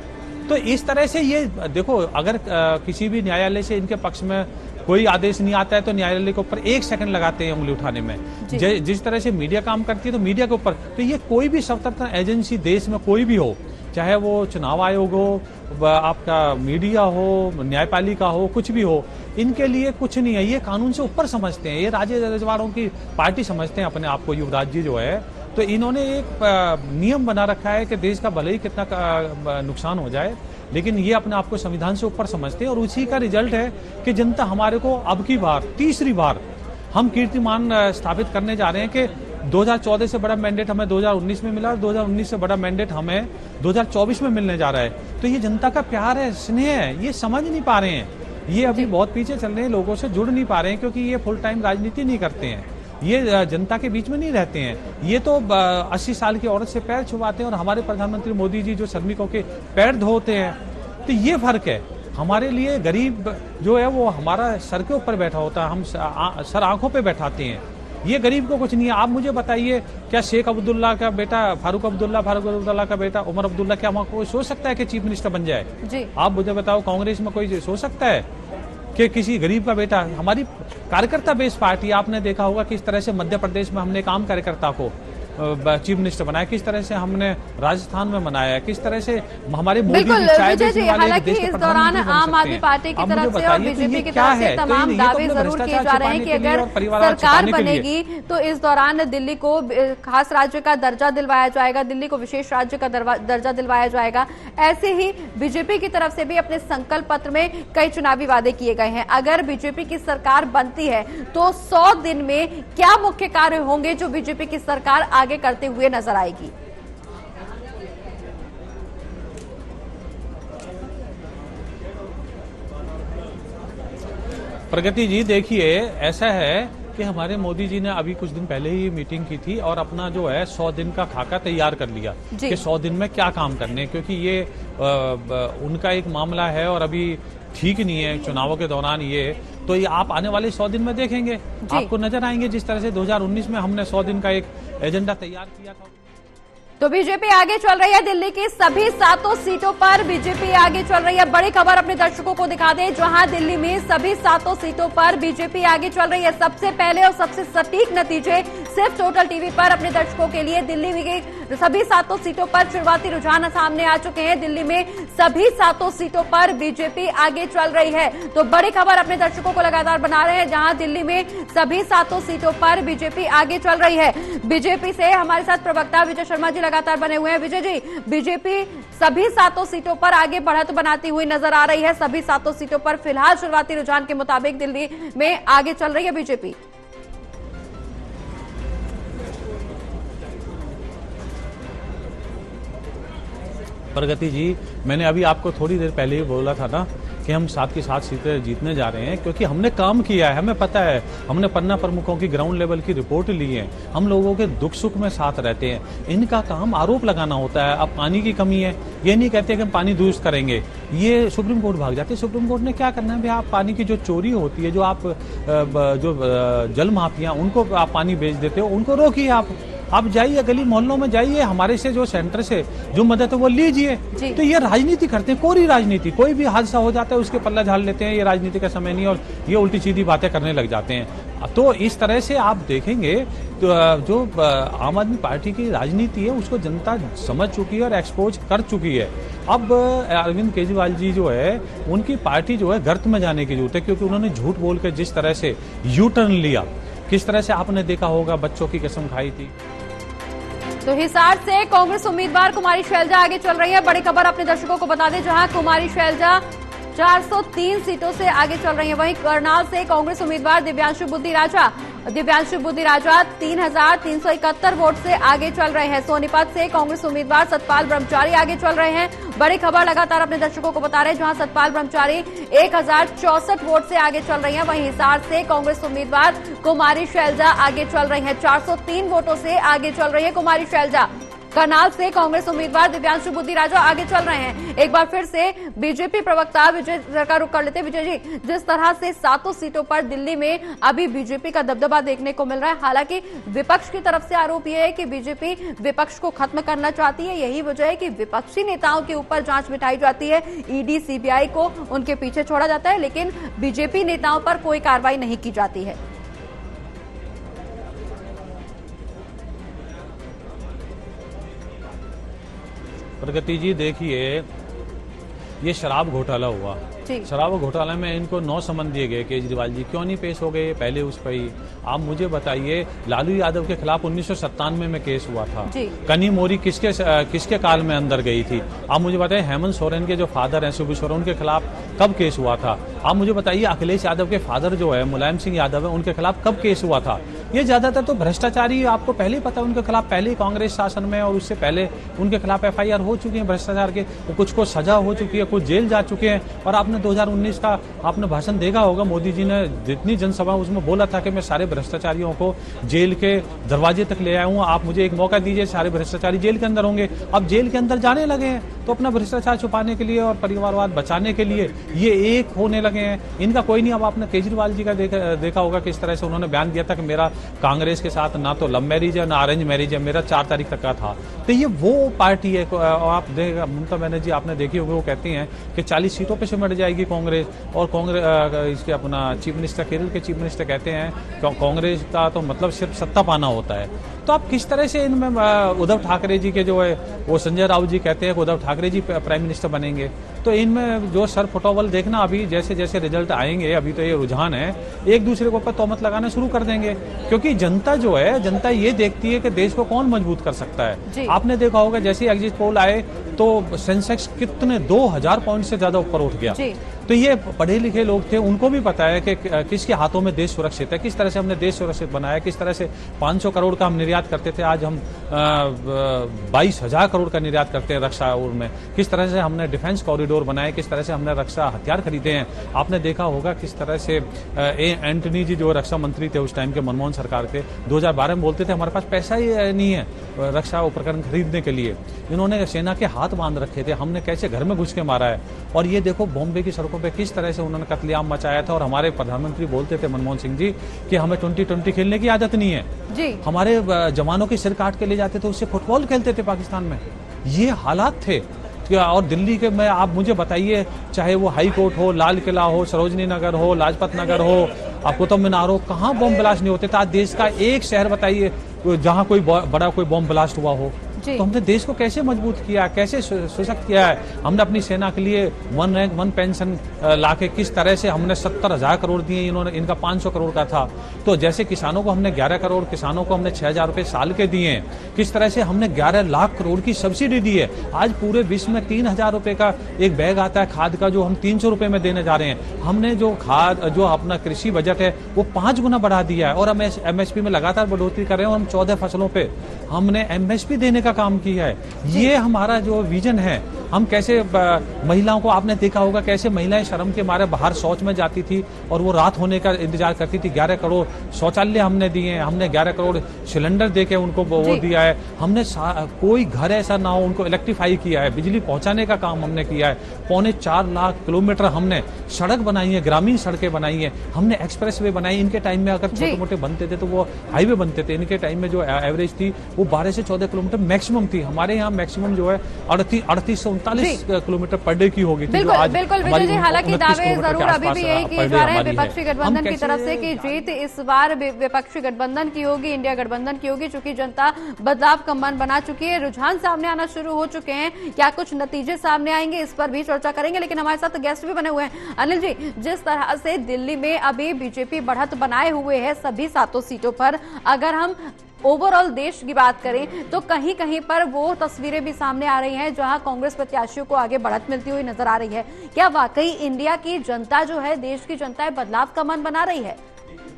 तो इस तरह से ये देखो, अगर किसी भी न्यायालय से इनके पक्ष में कोई आदेश नहीं आता है तो न्यायालय के ऊपर 1 सेकंड लगाते हैं उंगली उठाने में। जिस तरह से मीडिया काम करती है तो मीडिया के ऊपर, तो ये कोई भी स्वतंत्र एजेंसी देश में कोई भी हो, चाहे वो चुनाव आयोग हो, आपका मीडिया हो, न्यायपालिका हो, कुछ भी हो, इनके लिए कुछ नहीं है। ये कानून से ऊपर समझते हैं, ये राजे रजवाड़ों की पार्टी समझते हैं अपने आप को। युवराज जी जो है, तो इन्होंने एक नियम बना रखा है कि देश का भले ही कितना नुकसान हो जाए, लेकिन ये अपने आप को संविधान से ऊपर समझते हैं। और उसी का रिजल्ट है कि जनता हमारे को अब की बार, तीसरी बार हम कीर्तिमान स्थापित करने जा रहे हैं कि 2014 से बड़ा मैंडेट हमें 2019 में मिला और 2019 से बड़ा मैंडेट हमें 2024 में मिलने जा रहा है। तो ये जनता का प्यार है, स्नेह है, ये समझ नहीं पा रहे हैं। ये अभी बहुत पीछे चल रहे हैं, लोगों से जुड़ नहीं पा रहे हैं, क्योंकि ये फुल टाइम राजनीति नहीं करते हैं, ये जनता के बीच में नहीं रहते हैं। ये तो 80 साल की औरत से पैर छुपाते हैं, और हमारे प्रधानमंत्री मोदी जी जो श्रमिकों के पैर धोते हैं। तो ये फर्क है। हमारे लिए गरीब जो है वो हमारा सर के ऊपर बैठा होता है, हम सर आंखों पे बैठाते हैं। ये गरीब को कुछ नहीं है। आप मुझे बताइए, क्या शेख अब्दुल्ला का बेटा फारूक अब्दुल्ला का बेटा उमर अब्दुल्ला, क्या कोई सोच सकता है कि चीफ मिनिस्टर बन जाए? जी। आप मुझे बताओ, कांग्रेस में कोई सोच सकता है कि किसी गरीब का बेटा? हमारी कार्यकर्ता बेस्ड पार्टी, आपने देखा होगा किस तरह से मध्य प्रदेश में हमने काम कार्यकर्ता को चीफ मिनिस्टर बनाया, किस तरह से हमने राजस्थान में मनाया, किस तरह से हमारे मोदी जी। हालांकि इस दौरान आम आदमी पार्टी की तरफ से और बीजेपी की तरफ से तमाम दावे जरूर किए जा रहे हैं कि अगर सरकार बनेगी तो इस दौरान दिल्ली को खास राज्य का दर्जा दिलवाया जाएगा, दिल्ली को विशेष राज्य का दर्जा दिलवाया जाएगा। ऐसे ही बीजेपी की तरफ से भी अपने संकल्प पत्र में कई चुनावी वादे किए गए हैं। अगर बीजेपी की सरकार बनती है तो 100 दिन में क्या मुख्य कार्य होंगे जो बीजेपी की सरकार आगे करते हुए नजर आएगी? प्रगति जी, देखिए ऐसा है कि हमारे मोदी जी ने अभी कुछ दिन पहले ही मीटिंग की थी और अपना जो है 100 दिन का खाका तैयार कर लिया कि 100 दिन में क्या काम करने, क्योंकि ये उनका एक मामला है और अभी ठीक नहीं है चुनावों के दौरान तो ये आप आने वाले 100 दिन में देखेंगे, आपको नजर आएंगे जिस तरह से 2019 में हमने 100 दिन का एक एजेंडा तैयार किया था। तो बीजेपी आगे चल रही है, दिल्ली की सभी 7 सीटों पर बीजेपी आगे चल रही है। बड़ी खबर अपने दर्शकों को दिखा दें, जहां दिल्ली में सभी 7 सीटों पर बीजेपी आगे चल रही है। सबसे पहले और सबसे सटीक नतीजे सिर्फ टोटल टीवी पर अपने दर्शकों के लिए। दिल्ली में सभी 7 सीटों पर शुरुआती रुझान सामने आ चुके हैं। दिल्ली में सभी 7 सीटों पर बीजेपी आगे चल रही है। तो बड़ी खबर अपने दर्शकों को लगातार बना रहे हैं, जहां दिल्ली में सभी 7 सीटों पर बीजेपी आगे चल रही है। बीजेपी से हमारे साथ प्रवक्ता विजय शर्मा जी लगातार बने हुए हैं। विजय जी, बीजेपी सभी 7 सीटों पर आगे बढ़त बनाती हुई नजर आ रही है। सभी 7 सीटों पर फिलहाल शुरुआती रुझान के मुताबिक दिल्ली में आगे चल रही है बीजेपी। प्रगति जी, मैंने अभी आपको थोड़ी देर पहले ही बोला था ना कि हम 7 की 7 सीटें जीतने जा रहे हैं, क्योंकि हमने काम किया है, हमें पता है। हमने पन्ना प्रमुखों की ग्राउंड लेवल की रिपोर्ट ली है, हम लोगों के दुख सुख में साथ रहते हैं। इनका काम आरोप लगाना होता है। अब पानी की कमी है, ये नहीं कहते कि हम पानी दुरुस्त करेंगे, ये सुप्रीम कोर्ट भाग जाते हैं। सुप्रीम कोर्ट ने क्या करना है, भाई आप पानी की जो चोरी होती है, जो आप जो जल माफिया उनको आप पानी बेच देते हो, उनको रोकिए। आप जाइए, गली मोहल्लों में जाइए, हमारे से जो सेंटर से जो मदद है वो लीजिए। तो ये राजनीति करते हैं, कोरी राजनीति। कोई भी हादसा हो जाता है उसके पल्ला झाड़ लेते हैं, ये राजनीति का समय नहीं, और ये उल्टी सीधी बातें करने लग जाते हैं। तो इस तरह से आप देखेंगे तो जो आम आदमी पार्टी की राजनीति है उसको जनता समझ चुकी है और एक्सपोज कर चुकी है। अब अरविंद केजरीवाल जी जो है उनकी पार्टी जो है गर्त में जाने की जरूरत है, क्योंकि उन्होंने झूठ बोल के जिस तरह से यू टर्न लिया, किस तरह से आपने देखा होगा बच्चों की कसम खाई थी। तो हिसार से कांग्रेस उम्मीदवार कुमारी शैलजा आगे चल रही है। बड़ी खबर अपने दर्शकों को बता दें, जहां कुमारी शैलजा 403 सीटों से आगे चल रही है। वहीं करनाल से कांग्रेस उम्मीदवार दिव्यांशु बुद्धि राजा 3,371 वोट से आगे चल रहे हैं। सोनीपत से कांग्रेस उम्मीदवार सतपाल ब्रह्मचारी आगे चल रहे हैं। बड़ी खबर लगातार अपने दर्शकों को बता रहे हैं, जहां सतपाल ब्रह्मचारी 1,064 वोट से आगे चल रही हैं। वहीं हिसार से कांग्रेस उम्मीदवार कुमारी शैलजा आगे चल रही हैं, 403 वोटों से आगे चल रही है कुमारी शैलजा। करनाल से कांग्रेस उम्मीदवार दिव्यांशु बुद्धि राजा आगे चल रहे हैं। एक बार फिर से बीजेपी प्रवक्ता विजय का रुख कर लेते हैं। विजय जी, जिस तरह से 7 सीटों पर दिल्ली में अभी बीजेपी का दबदबा देखने को मिल रहा है, हालांकि विपक्ष की तरफ से आरोप यह है कि बीजेपी विपक्ष को खत्म करना चाहती है। यही वजह है कि विपक्षी नेताओं के ऊपर जांच बिठाई जाती है, ईडी सीबीआई को उनके पीछे छोड़ा जाता है, लेकिन बीजेपी नेताओं पर कोई कार्रवाई नहीं की जाती है। प्रगति जी, देखिए ये शराब घोटाला हुआ, शराब घोटाला में इनको 9 समन दिए गए। केजरीवाल जी क्यों नहीं पेश हो गए पहले उस पर ही? आप मुझे बताइए, लालू यादव के खिलाफ 1997 में केस हुआ था। कनी मोरी किसके काल में अंदर गई थी? आप मुझे बताइए, हेमंत सोरेन के जो फादर हैं सुबीर सोरेन, उनके खिलाफ कब केस हुआ था? आप मुझे बताइए, अखिलेश यादव के फादर जो है मुलायम सिंह यादव है, उनके खिलाफ कब केस हुआ था? ये ज्यादातर तो भ्रष्टाचारी, आपको पहले ही पता है उनके खिलाफ पहले कांग्रेस शासन में और उससे पहले उनके खिलाफ FIR हो चुकी है भ्रष्टाचार के, कुछ को सजा हो चुकी है, कुछ जेल जा चुके हैं। और आपने 2019 का आपने भाषण देखा होगा, मोदी जी ने जितनी जनसभा उसमें बोला था कि मैं सारे भ्रष्टाचारियों को जेल के दरवाजे तक ले आया हूं, आप मुझे एक मौका दीजिए, सारे भ्रष्टाचारी जेल के अंदर होंगे। अब जेल के अंदर जाने लगे हैं, तो अपना भ्रष्टाचार छुपाने के लिए और परिवारवाद बचाने के लिए ये एक होने लगे हैं। इनका कोई नहीं। अब आपने केजरीवाल जी का देखा होगा किस तरह से उन्होंने बयान दिया था कि मेरा कांग्रेस के साथ ना तो लव मैरिज है ना अरेंज मैरिज है, मेरा 4 तारीख तक का था। तो ये वो पार्टी है। आप देखिएगा, ममता बनर्जी आपने देखी होगी, वो कहती हैं कि 40 सीटों पर सिमट जाएगी कांग्रेस। और कांग्रेस इसके अपना चीफ मिनिस्टर, केरल के चीफ मिनिस्टर कहते हैं कांग्रेस का तो मतलब सिर्फ सत्ता पाना होता है। तो आप किस तरह से इनमें उद्धव ठाकरे जी के जो है वो संजय राउत जी कहते हैं कि उद्धव ठाकरे जी प्राइम मिनिस्टर बनेंगे। तो इनमें जो सर फुटोवल देखना, अभी जैसे जैसे रिजल्ट आएंगे, अभी तो ये रुझान है, एक दूसरे के ऊपर तोहमत लगाना शुरू कर देंगे। क्योंकि जनता जो है, जनता ये देखती है कि देश को कौन मजबूत कर सकता है। आपने देखा होगा जैसे एग्जिट पोल आए तो सेंसेक्स कितने 2000 पॉइंट से ज्यादा ऊपर उठ गया। तो ये पढ़े लिखे लोग थे, उनको भी पता है कि किसके हाथों में देश सुरक्षित है, किस तरह से हमने देश सुरक्षित बनाया, किस तरह से 500 करोड़ का हम निर्यात करते थे, आज हम 22,000 करोड़ का निर्यात करते हैं रक्षा में, किस तरह से हमने डिफेंस कॉरिडोर बनाए, किस तरह से हमने रक्षा हथियार खरीदे हैं। आपने देखा होगा किस तरह से एंटनी जी जो रक्षा मंत्री थे उस टाइम के, मनमोहन सरकार के, 2012 में बोलते थे हमारे पास पैसा ही नहीं है रक्षा उपकरण खरीदने के लिए। इन्होंने सेना के हाथ बांध रखे थे, हमने कैसे घर में घुस के मारा है। और ये देखो बॉम्बे की सड़कों पे किस तरह से उन्होंने कत्लेआम मचाया था। और हमारे प्रधानमंत्री बोलते थे मनमोहन सिंह जी कि हमें 2020 खेलने की आदत नहीं है जी। हमारे जवानों के सिर काट के ले जाते थे, उससे फुटबॉल खेलते थे पाकिस्तान में। ये हालात थे। और दिल्ली के में आप मुझे बताइए, चाहे वो हाई कोर्ट हो, लाल किला हो, सरोजनी नगर हो, लाजपत नगर हो, कुतुब मीनार हो, कहाँ बॉम्ब ब्लास्ट नहीं होते थे। आज देश का एक शहर बताइए जहां कोई बड़ा कोई बॉम्ब ब्लास्ट हुआ हो। तो हमने देश को कैसे मजबूत किया, कैसे सशक्त किया है। हमने अपनी सेना के लिए 1 रैंक 1 पेंशन लाके किस तरह से हमने 70,000 करोड़ दिए, इन्होंने इनका 500 करोड़ का था। तो जैसे किसानों को हमने 11 करोड़, किसानों को हमने 6,000 रुपए साल के दिए हैं, किस तरह से हमने 11 लाख करोड़ की सब्सिडी दी है। आज पूरे विश्व में 3,000 रुपए का एक बैग आता है खाद का, जो हम 300 रुपए में देने जा रहे हैं। हमने जो खाद, जो अपना कृषि बजट है वो 5 गुना बढ़ा दिया है। और हम MSP में लगातार बढ़ोतरी कर रहे हैं और हम 14 फसलों पे हमने MSP देने का काम किया है। ये हमारा जो विजन है। हम कैसे महिलाओं को, आपने देखा होगा कैसे महिलाएं शर्म के मारे बाहर शौच में जाती थी और वो रात होने का इंतजार करती थी। 11 करोड़ शौचालय हमने दिए हैं, हमने 11 करोड़ सिलेंडर देके उनको वो दिया है। हमने कोई घर ऐसा ना हो उनको इलेक्ट्रीफाई किया है, बिजली पहुंचाने का काम हमने किया है। 4.25 लाख किलोमीटर हमने सड़क बनाई है, ग्रामीण सड़कें बनाई है, हमने एक्सप्रेस वे बनाई। इनके टाइम में अगर छोटे मोटे बनते थे तो वो हाईवे बनते थे, इनके टाइम में जो एवरेज थी वो 12 से 14 किलोमीटर मैक्सिमम थी। हमारे यहाँ मैक्सिमम जो है 38 से 45 किलोमीटर पर डे की होगी। बिल्कुल विजय जी, हालांकि दावे जरूर अभी भी यही किए जा रहे हैं विपक्षी गठबंधन की तरफ से कि जीत इस बार विपक्षी गठबंधन की होगी, इंडिया गठबंधन की होगी, चूंकि जनता बदलाव का मन बना चुकी है, रुझान सामने आना शुरू हो चुके हैं। क्या कुछ नतीजे सामने आएंगे, इस पर भी चर्चा करेंगे, लेकिन हमारे साथ गेस्ट भी बने हुए हैं। अनिल जी, जिस तरह से दिल्ली में अभी बीजेपी बढ़त बनाए हुए है सभी 7 सीटों पर, अगर हम ओवरऑल देश की बात करें तो कहीं कहीं पर वो तस्वीरें भी सामने आ रही हैं जहां कांग्रेस प्रत्याशियों को आगे बढ़त मिलती हुई नजर आ रही है। क्या वाकई इंडिया की जनता जो है, देश की जनता है, बदलाव का मन बना रही है?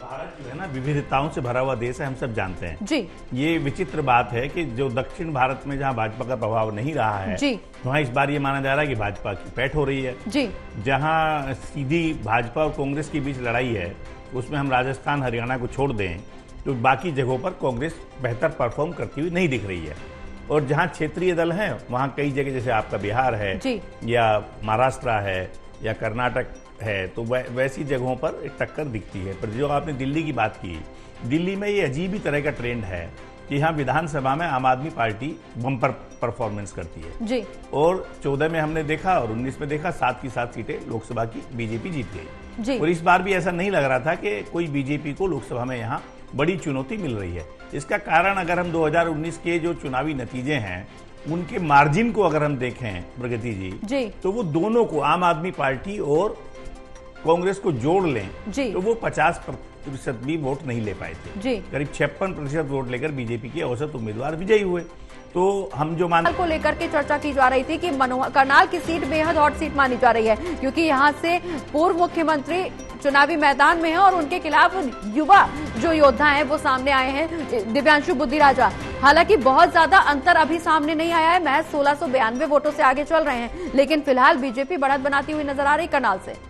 भारत जो है ना विविधताओं से भरा हुआ देश है, हम सब जानते हैं जी। ये विचित्र बात है कि जो दक्षिण भारत में जहां भाजपा का प्रभाव नहीं रहा है जी, वहां इस बार ये माना जा रहा है कि भाजपा की पैठ हो रही है जी। जहां सीधी भाजपा और कांग्रेस के बीच लड़ाई है, उसमें हम राजस्थान हरियाणा को छोड़ दें तो बाकी जगहों पर कांग्रेस बेहतर परफॉर्म करती हुई नहीं दिख रही है। और जहां क्षेत्रीय दल हैं वहां कई जगह, जैसे आपका बिहार है या महाराष्ट्र है या कर्नाटक है, तो वैसी जगहों पर एक टक्कर दिखती है। पर जो आपने दिल्ली की बात की, दिल्ली में ये अजीब ही तरह का ट्रेंड है कि यहाँ विधानसभा में आम आदमी पार्टी बम्पर परफॉर्मेंस करती है जी। और 14 में हमने देखा और 19 में देखा, 7 की 7 सीटें लोकसभा की बीजेपी जीत गई जी। और इस बार भी ऐसा नहीं लग रहा था कि कोई बीजेपी को लोकसभा में यहाँ बड़ी चुनौती मिल रही है। इसका कारण अगर हम 2019 के जो चुनावी नतीजे हैं उनके मार्जिन को अगर हम देखें प्रगति जी, तो वो दोनों को, आम आदमी पार्टी और कांग्रेस को जोड़ लें तो वो 50% भी वोट नहीं ले पाए थे। करीब 56% वोट लेकर बीजेपी के औसत उम्मीदवार विजयी हुए। तो हम जो मान को लेकर के चर्चा की जा रही थी कि करनाल की सीट बेहद हॉट सीट मानी जा रही है, क्योंकि यहाँ से पूर्व मुख्यमंत्री चुनावी मैदान में है और उनके खिलाफ युवा जो योद्धा हैं वो सामने आए हैं, दिव्यांशु बुद्धिराजा। हालांकि बहुत ज्यादा अंतर अभी सामने नहीं आया है, महज 1692 वोटों से आगे चल रहे हैं, लेकिन फिलहाल बीजेपी बढ़त बनाती हुई नजर आ रही करनाल से।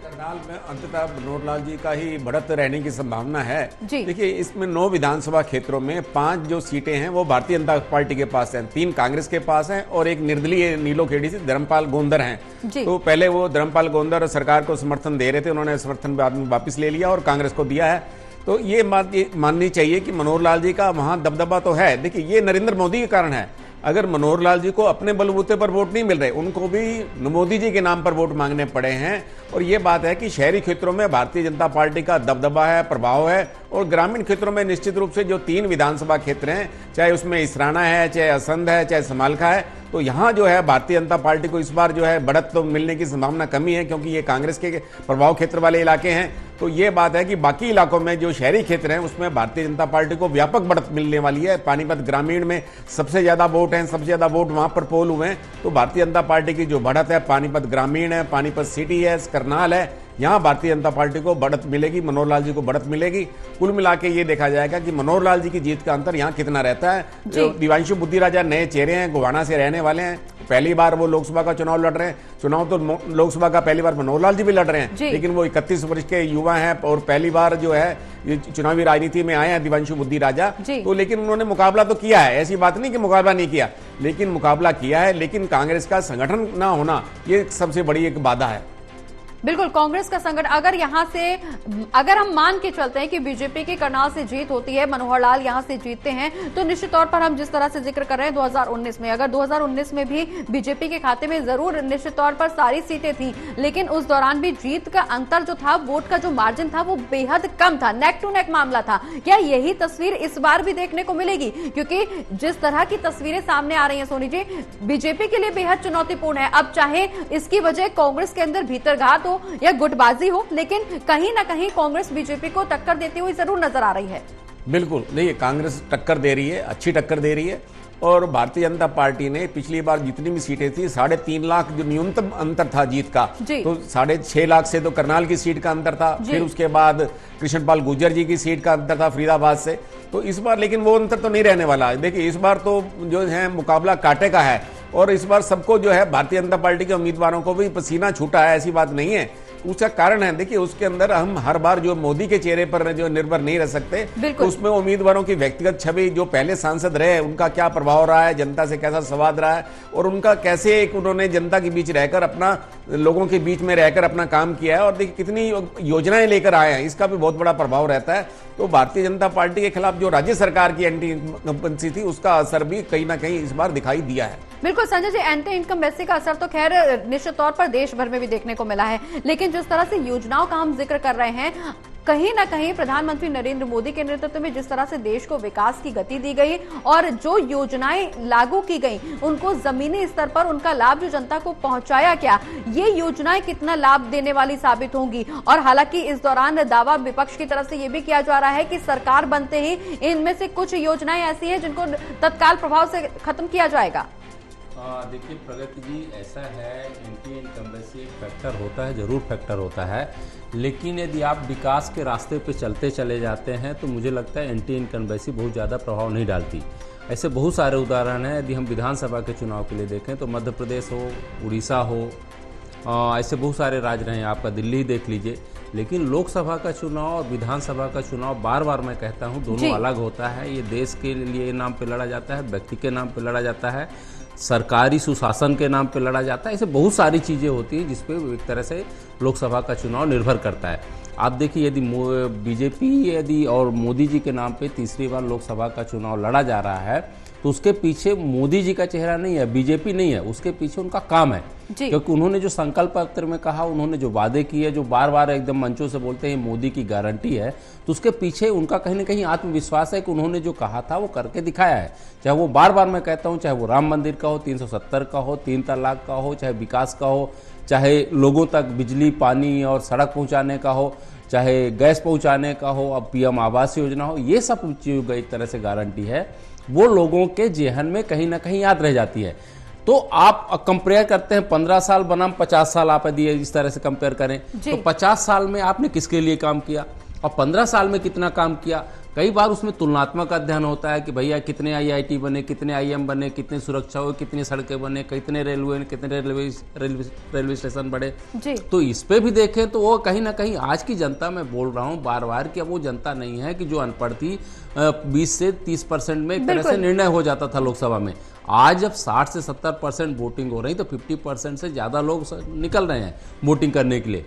करनाल में अंततः मनोहर लाल जी का ही बढ़त रहने की संभावना है। देखिए, इसमें 9 विधानसभा क्षेत्रों में 5 जो सीटें हैं वो भारतीय जनता पार्टी के पास हैं, 3 कांग्रेस के पास हैं और एक निर्दलीय नीलोखेड़ी से धर्मपाल गोंदर हैं। तो पहले वो धर्मपाल गोंदर सरकार को समर्थन दे रहे थे, उन्होंने समर्थन बाद में वापस ले लिया और कांग्रेस को दिया है। तो ये बात माननी चाहिए कि मनोहर लाल जी का वहां दबदबा तो है। देखिए, ये नरेंद्र मोदी के कारण है। अगर मनोहर लाल जी को अपने बलबूते पर वोट नहीं मिल रहे, उनको भी मोदी जी के नाम पर वोट मांगने पड़े हैं। और ये बात है कि शहरी क्षेत्रों में भारतीय जनता पार्टी का दबदबा है, प्रभाव है, और ग्रामीण क्षेत्रों में निश्चित रूप से जो 3 विधानसभा क्षेत्र हैं, चाहे उसमें इसराना है, चाहे असंध है, चाहे समालखा है, तो यहाँ जो है भारतीय जनता पार्टी को इस बार जो है बढ़त तो मिलने की संभावना कमी है, क्योंकि ये कांग्रेस के प्रभाव क्षेत्र वाले इलाके हैं। तो ये बात है कि बाकी इलाकों में जो शहरी क्षेत्र हैं उसमें भारतीय जनता पार्टी को व्यापक बढ़त मिलने वाली है। पानीपत ग्रामीण में सबसे ज्यादा वोट हैं, सबसे ज्यादा वोट वहां पर पोल हुए हैं। तो भारतीय जनता पार्टी की जो बढ़त है, पानीपत ग्रामीण है, पानीपत सिटी है, करनाल है, यहाँ भारतीय जनता पार्टी को बढ़त मिलेगी, मनोहर लाल जी को बढ़त मिलेगी। कुल मिला के ये देखा जाएगा कि मनोहर लाल जी की जीत का अंतर यहाँ कितना रहता है। दिव्यांशु बुद्धिराजा नए चेहरे हैं, गोवाना से रहने वाले हैं, पहली बार वो लोकसभा का चुनाव लड़ रहे हैं। चुनाव तो लोकसभा का पहली बार मनोहर लाल जी भी लड़ रहे हैं, लेकिन वो 31 वर्ष के युवा हैं और पहली बार जो है ये चुनावी राजनीति में आए हैं दिव्यांशु बुद्धिराजा। तो लेकिन उन्होंने मुकाबला तो किया है, ऐसी बात नहीं कि मुकाबला नहीं किया, लेकिन मुकाबला किया है। लेकिन कांग्रेस का संगठन ना होना ये सबसे बड़ी एक बाधा है। बिल्कुल, कांग्रेस का संगठन, अगर यहां से अगर हम मान के चलते हैं कि बीजेपी की करनाल से जीत होती है, मनोहर लाल यहां से जीतते हैं, तो निश्चित तौर पर हम जिस तरह से जिक्र कर रहे हैं 2019 में, अगर 2019 में भी बीजेपी के खाते में जरूर निश्चित तौर पर सारी सीटें थी, लेकिन उस दौरान भी जीत का अंतर जो था, वोट का जो मार्जिन था, वो बेहद कम था, नेक टू नेक मामला था। क्या यही तस्वीर इस बार भी देखने को मिलेगी? क्योंकि जिस तरह की तस्वीरें सामने आ रही है सोनी जी, बीजेपी के लिए बेहद चुनौतीपूर्ण है। अब चाहे इसकी वजह कांग्रेस के अंदर भीतरघात या गुटबाजी हो, लेकिन कहीं ना कहीं कांग्रेस बीजेपी को टक्कर देती हुई जरूर नजर आ रही है। बिल्कुल, देखिए, कांग्रेस टक्कर दे रही है, अच्छी टक्कर दे रही है। और भारतीय जनता पार्टी ने पिछली बार जितनी भी सीटें थी, 3.5 लाख जो न्यूनतम अंतर था जीत का, तो 6.5 लाख से तो करनाल की सीट का अंतर था, फिर उसके बाद कृष्णपाल गुर्जर जी की सीट का अंतर था फरीदाबाद से। तो इस बार लेकिन वो अंतर तो नहीं रहने वाला। देखिए, इस बार तो जो है मुकाबला कांटे का है, और इस बार सबको जो है भारतीय जनता पार्टी के उम्मीदवारों को भी पसीना छूटा है, ऐसी बात नहीं है। उसका कारण है, देखिए, उसके अंदर हम हर बार जो मोदी के चेहरे पर जो निर्भर नहीं रह सकते, तो उसमें उम्मीदवारों की व्यक्तिगत छवि, जो पहले सांसद रहे उनका क्या प्रभाव रहा है, जनता से कैसा संवाद रहा है, और उनका कैसे एक उन्होंने जनता के बीच रहकर अपना, लोगों के बीच में रहकर अपना काम किया है, और देखिए कितनी योजनाएं लेकर आए हैं, इसका भी बहुत बड़ा प्रभाव रहता है। तो भारतीय जनता पार्टी के खिलाफ जो राज्य सरकार की एंटी इनकम्बेंसी थी, उसका असर भी कहीं ना कहीं इस बार दिखाई दिया है। बिल्कुल संजय जी, एंटी इनकम्बेंसी का असर तो खैर निश्चित तौर पर देश भर में भी देखने को मिला है, लेकिन जिस तरह से योजनाओं का हम जिक्र कर रहे हैं, कहीं ना कहीं प्रधानमंत्री नरेंद्र मोदी के नेतृत्व में जिस तरह से देश को विकास की गति दी गई और जो योजनाएं लागू की गई उनको जमीनी स्तर पर उनका लाभ जो जनता को पहुंचाया गया, ये योजनाएं कितना लाभ देने वाली साबित होंगी। और हालांकि इस दौरान दावा विपक्ष की तरफ से ये भी किया जा रहा है कि सरकार बनते ही इनमें से कुछ योजनाएं ऐसी हैं जिनको तत्काल प्रभाव से खत्म किया जाएगा। देखिए प्रगति जी, ऐसा है, एंटी इनकम्बेंसी फैक्टर होता है, जरूर फैक्टर होता है, लेकिन यदि आप विकास के रास्ते पे चलते चले जाते हैं तो मुझे लगता है एंटी इनकम्बेंसी बहुत ज़्यादा प्रभाव नहीं डालती। ऐसे बहुत सारे उदाहरण हैं। यदि हम विधानसभा के चुनाव के लिए देखें तो मध्य प्रदेश हो, उड़ीसा हो, ऐसे बहुत सारे राज्य रहे हैं, आपका दिल्ली देख लीजिए। लेकिन लोकसभा का चुनाव और विधानसभा का चुनाव, बार बार मैं कहता हूँ, दोनों अलग होता है। ये देश के लिए नाम पे लड़ा जाता है, व्यक्ति के नाम पे लड़ा जाता है, सरकारी सुशासन के नाम पे लड़ा जाता है। ऐसे बहुत सारी चीज़ें होती हैं जिस पे एक तरह से लोकसभा का चुनाव निर्भर करता है। आप देखिए, यदि बीजेपी यदि और मोदी जी के नाम पे तीसरी बार लोकसभा का चुनाव लड़ा जा रहा है तो उसके पीछे मोदी जी का चेहरा नहीं है, बीजेपी नहीं है, उसके पीछे उनका काम है। क्योंकि उन्होंने जो संकल्प पत्र में कहा, उन्होंने जो वादे किए, जो बार बार एकदम मंचों से बोलते हैं मोदी की गारंटी है, तो उसके पीछे उनका कहीं ना कहीं आत्मविश्वास है कि उन्होंने जो कहा था वो करके दिखाया है। चाहे वो बार बार मैं कहता हूँ, चाहे वो राम मंदिर का हो, 370 का हो, 3 तलाक का हो, चाहे विकास का हो, चाहे लोगों तक बिजली, पानी और सड़क पहुँचाने का हो, चाहे गैस पहुँचाने का हो, अब PM आवास योजना हो, ये सब चीज़ों एक तरह से गारंटी है, वो लोगों के जेहन में कहीं ना कहीं याद रह जाती है। तो आप कंपेयर करते हैं 15 साल बनाम 50 साल, आप यदि इस तरह से कंपेयर करें तो 50 साल में आपने किसके लिए काम किया और 15 साल में कितना काम किया। कई बार उसमें तुलनात्मक अध्ययन होता है कि भैया कितने IIT बने, कितने IIM बने, कितनी सुरक्षा हुई, कितनी सड़कें बने, कितने रेलवे, कितने रेलवे स्टेशन बढ़े। तो इस पे भी देखें तो वो कहीं ना कहीं आज की जनता, मैं बोल रहा हूँ बार बार कि अब वो जनता नहीं है कि जो अनपढ़ थी, 20 से 30% में एक तरह से निर्णय हो जाता था लोकसभा में। आज जब 60 से 70% वोटिंग हो रही तो 50% से ज़्यादा लोग निकल रहे हैं वोटिंग करने के लिए।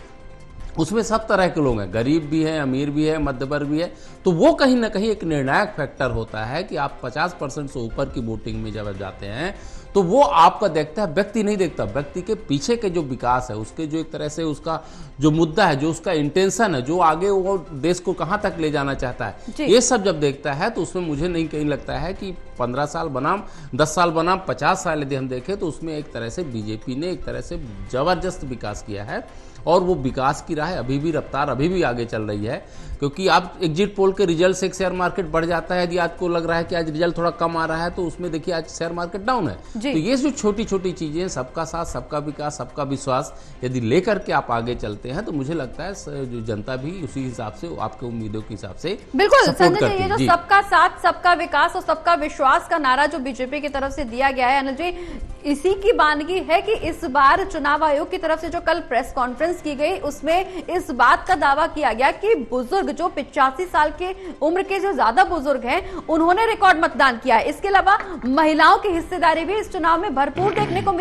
उसमें सब तरह के लोग हैं, गरीब भी हैं, अमीर भी है, मध्य वर्ग भी है। तो वो कहीं ना कहीं एक निर्णायक फैक्टर होता है कि आप 50% से ऊपर की वोटिंग में जब जाते हैं तो वो आपका देखता है, व्यक्ति नहीं देखता, व्यक्ति के पीछे के जो विकास है, उसके जो एक तरह से उसका जो मुद्दा है, जो उसका इंटेंशन है, जो आगे वो देश को कहाँ तक ले जाना चाहता है, ये सब जब देखता है तो उसमें मुझे नहीं कहीं लगता है कि 15 साल बनाम 10 साल बनाम 50 साल यदि हम देखें तो उसमें एक तरह से बीजेपी ने एक तरह से जबरदस्त विकास किया है। और वो विकास की राह अभी भी, रफ्तार अभी भी आगे चल रही है। क्योंकि आप एग्जिट पोल के रिजल्ट से एक शेयर मार्केट बढ़ जाता है। यदि आपको लग रहा है कि आज रिजल्ट थोड़ा कम आ रहा है तो उसमें देखिए आज शेयर मार्केट डाउन है। तो ये जो छोटी छोटी चीजें, सबका साथ, सबका विकास, सबका विश्वास, यदि लेकर के आप आगे चलते हैं तो मुझे लगता है जो जनता भी उसी हिसाब से, आपके उम्मीदों के हिसाब से बिल्कुल संजय जी, ये जो सबका साथ, सबका विकास और सबका विश्वास का नारा जो बीजेपी की तरफ से दिया गया है, अनिल जी, इसी की बानगी है कि इस बार चुनाव आयोग की तरफ से जो कल प्रेस कॉन्फ्रेंस की गई उसमें इस बात का दावा किया गया कि बुजुर्ग जो 85 साल के उम्र के जो ज्यादा बुजुर्ग हैं उन्होंने रिकॉर्ड मतदान किया है। इसके अलावा महिलाओं की हिस्सेदारी भी इस चुनाव में भरपूर देखने को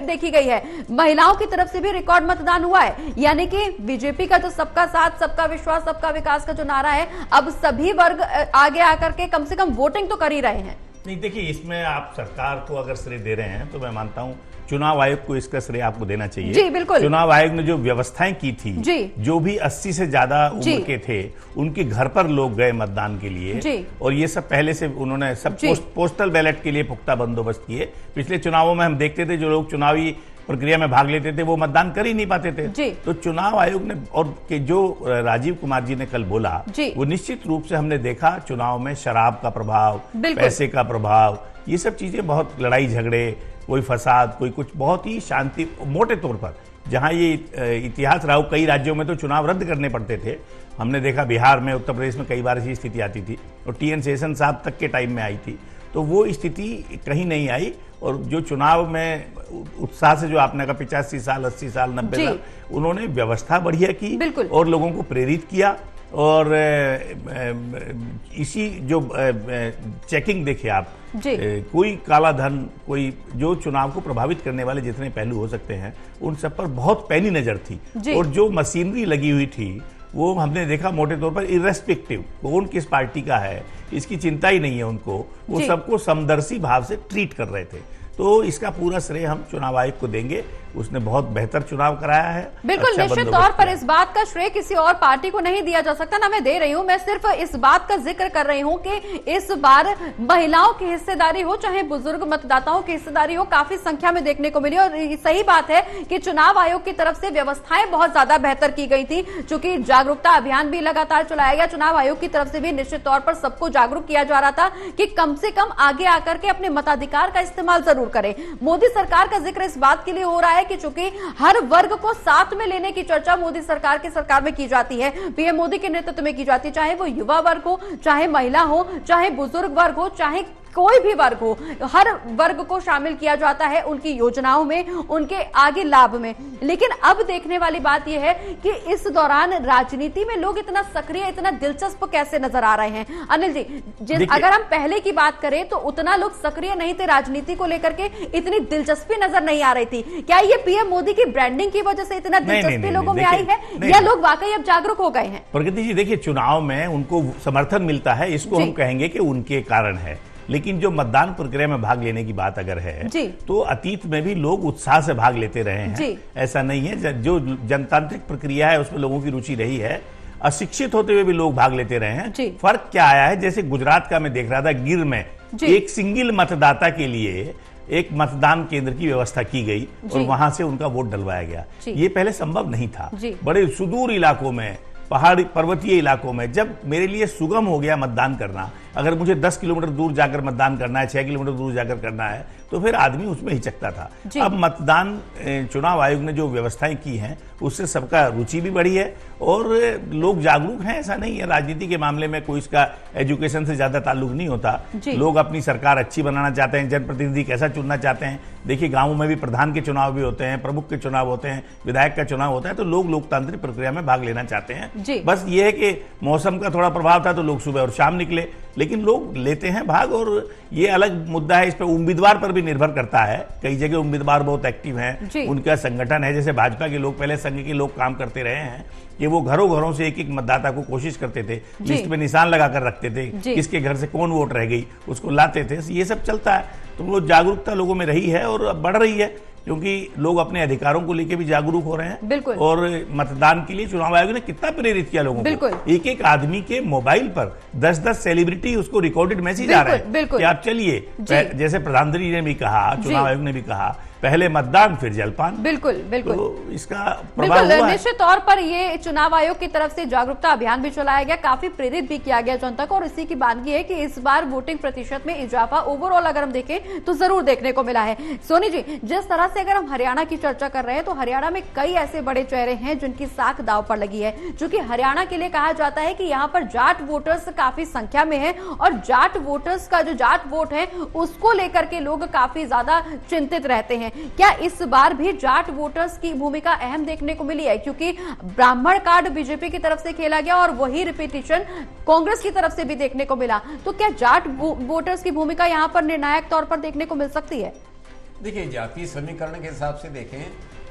देखी गई है। महिलाओं की तरफ से भी रिकॉर्ड मतदान हुआ है। यानी कि बीजेपी का जो सबका साथ, सबका विश्वास, सबका विकास का जो नारा है, अब सभी वर्ग आगे आकर के कम से कम वोटिंग तो कर ही रहे हैं। नहीं, देखिए, इसमें आप सरकार को अगर श्रेय दे रहे हैं तो मैं मानता हूं चुनाव आयोग को इसका श्रेय आपको देना चाहिए। जी बिल्कुल। चुनाव आयोग ने जो व्यवस्थाएं की थी, जो भी 80 से ज्यादा उम्र के थे उनके घर पर लोग गए मतदान के लिए, और ये सब पहले से उन्होंने सब पोस्टल बैलेट के लिए पुख्ता बंदोबस्त किए। पिछले चुनावों में हम देखते थे जो लोग चुनावी प्रक्रिया में भाग लेते थे वो मतदान कर ही नहीं पाते थे। तो चुनाव आयोग ने, और के जो राजीव कुमार जी ने कल बोला, वो निश्चित रूप से हमने देखा चुनाव में शराब का प्रभाव, पैसे का प्रभाव, ये सब चीजें, बहुत लड़ाई झगड़े, कोई फसाद, कोई कुछ, बहुत ही शांति, मोटे तौर पर जहां ये इतिहास रहा, कई राज्यों में तो चुनाव रद्द करने पड़ते थे। हमने देखा बिहार में, उत्तर प्रदेश में कई बार ऐसी स्थिति आती थी और TN शेषन साहब तक के टाइम में आई थी। तो वो स्थिति कहीं नहीं आई। और जो चुनाव में उत्साह से, जो आपने कहा 85 साल, 80 साल, 90 साल, उन्होंने व्यवस्था बढ़िया की और लोगों को प्रेरित किया। और इसी जो चेकिंग देखिए आप, कोई काला धन, कोई जो चुनाव को प्रभावित करने वाले जितने पहलू हो सकते हैं उन सब पर बहुत पैनी नजर थी। और जो मशीनरी लगी हुई थी वो हमने देखा मोटे तौर पर इर्रेस्पेक्टिव कौन किस पार्टी का है इसकी चिंता ही नहीं है उनको, वो सबको समदर्शी भाव से ट्रीट कर रहे थे। तो इसका पूरा श्रेय हम चुनाव आयोग को देंगे। उसने बहुत बेहतर चुनाव कराया है। बिल्कुल, निश्चित तौर पर इस बात का श्रेय किसी और पार्टी को नहीं दिया जा सकता, ना मैं दे रही हूं। मैं सिर्फ इस बात का जिक्र कर रही हूं कि इस बार महिलाओं की हिस्सेदारी हो, चाहे बुजुर्ग मतदाताओं की हिस्सेदारी हो, काफी संख्या में देखने को मिली। और सही बात है कि चुनाव आयोग की तरफ से व्यवस्थाएं बहुत ज्यादा बेहतर की गई थी, चूंकि जागरूकता अभियान भी लगातार चलाया गया। चुनाव आयोग की तरफ से भी निश्चित तौर पर सबको जागरूक किया जा रहा था कि कम से कम आगे आकर के अपने मताधिकार का इस्तेमाल जरूर करें। मोदी सरकार का जिक्र इस बात के लिए हो रहा है कि चूंकि हर वर्ग को साथ में लेने की चर्चा मोदी सरकार में की जाती है, पीएम मोदी के नेतृत्व में की जाती है, चाहे वो युवा वर्ग हो, चाहे महिला हो, चाहे बुजुर्ग वर्ग हो, चाहे कोई भी वर्ग हो, हर वर्ग को शामिल किया जाता है उनकी योजनाओं में, उनके आगे लाभ में। लेकिन अब देखने वाली बात यह है कि इस दौरान राजनीति में लोग इतना सक्रिय, इतना दिलचस्प कैसे नजर आ रहे हैं। अनिल जी, अगर हम पहले की बात करें तो उतना लोग सक्रिय नहीं थे, राजनीति को लेकर के इतनी दिलचस्पी नजर नहीं आ रही थी। क्या ये पीएम मोदी की ब्रांडिंग की वजह से इतना दिलचस्पी लोगों में आई है, या लोग वाकई अब जागरूक हो गए हैं? प्रगति जी, देखिए, चुनाव में उनको समर्थन मिलता है, इसको हम कहेंगे कि उनके कारण है। लेकिन जो मतदान प्रक्रिया में भाग लेने की बात अगर है तो अतीत में भी लोग उत्साह से भाग लेते रहे हैं। ऐसा नहीं है, जो जनतांत्रिक प्रक्रिया है उसमें लोगों की रुचि रही है। अशिक्षित होते हुए भी लोग भाग लेते रहे हैं। फर्क क्या आया है, जैसे गुजरात का मैं देख रहा था, गिर में एक सिंगल मतदाता के लिए एक मतदान केंद्र की व्यवस्था की गई और वहां से उनका वोट डलवाया गया। ये पहले संभव नहीं था। बड़े सुदूर इलाकों में, पहाड़ी पर्वतीय इलाकों में जब मेरे लिए सुगम हो गया मतदान करना, अगर मुझे 10 किलोमीटर दूर जाकर मतदान करना है, 6 किलोमीटर दूर जाकर करना है, तो फिर आदमी उसमें हिचकता था। अब मतदान चुनाव आयोग ने जो व्यवस्थाएं की हैं उससे सबका रुचि भी बढ़ी है और लोग जागरूक हैं। ऐसा नहीं है, राजनीति के मामले में कोई इसका एजुकेशन से ज्यादा ताल्लुक नहीं होता। लोग अपनी सरकार अच्छी बनाना चाहते हैं, जनप्रतिनिधि कैसा चुनना चाहते हैं। देखिए, गांवों में भी प्रधान के चुनाव भी होते हैं, प्रमुख के चुनाव होते हैं, विधायक का चुनाव होता है, तो लोग लोकतांत्रिक प्रक्रिया में भाग लेना चाहते हैं। बस ये है कि मौसम का थोड़ा प्रभाव था तो लोग सुबह और शाम निकले, लेकिन लोग लेते हैं भाग। और ये अलग मुद्दा है, इस पर उम्मीदवार पर भी निर्भर करता है। कई जगह उम्मीदवार बहुत एक्टिव हैं, उनका संगठन है। जैसे भाजपा के लोग, पहले संघ के लोग काम करते रहे हैं कि वो घरों घरों से एक एक मतदाता को कोशिश करते थे, लिस्ट में निशान लगाकर रखते थे, किसके घर से कौन वोट रह गई उसको लाते थे। ये सब चलता है, तो वो जागरूकता लोगों में रही है और अब बढ़ रही है, क्योंकि लोग अपने अधिकारों को लेकर भी जागरूक हो रहे हैं। और मतदान के लिए चुनाव आयोग ने कितना प्रेरित किया लोगों को। एक एक आदमी के मोबाइल पर 10-10 सेलिब्रिटी उसको रिकॉर्डेड मैसेज आ रहे हैं कि आप चलिए, जैसे प्रधानमंत्री ने भी कहा, चुनाव आयोग ने भी कहा, पहले मतदान फिर जलपान। बिल्कुल तो इसका प्रभाव हुआ है। निश्चित तौर पर ये चुनाव आयोग की तरफ से जागरूकता अभियान भी चलाया गया, काफी प्रेरित भी किया गया जनता को। और इसी की बानगी है कि इस बार वोटिंग प्रतिशत में इजाफा ओवरऑल अगर हम देखें तो जरूर देखने को मिला है। सोनी जी, जिस तरह से अगर हम हरियाणा की चर्चा कर रहे हैं तो हरियाणा में कई ऐसे बड़े चेहरे हैं जिनकी साख दांव पर लगी है। चूंकि हरियाणा के लिए कहा जाता है कि यहाँ पर जाट वोटर्स काफी संख्या में है और जाट वोटर्स का जो जाट वोट है उसको लेकर के लोग काफी ज्यादा चिंतित रहते हैं। क्या इस बार भी जाट वोटर्स की भूमिका अहम देखने को मिली है? क्योंकि ब्राह्मण कार्ड बीजेपी की तरफ से खेला गया और वही रिपीटिशन कांग्रेस की तरफ से भी देखने को मिला, तो क्या जाट वोटर्स की भूमिका यहां पर निर्णायक तौर पर देखने को मिल सकती है? देखिए, जातीय समीकरण के हिसाब से देखें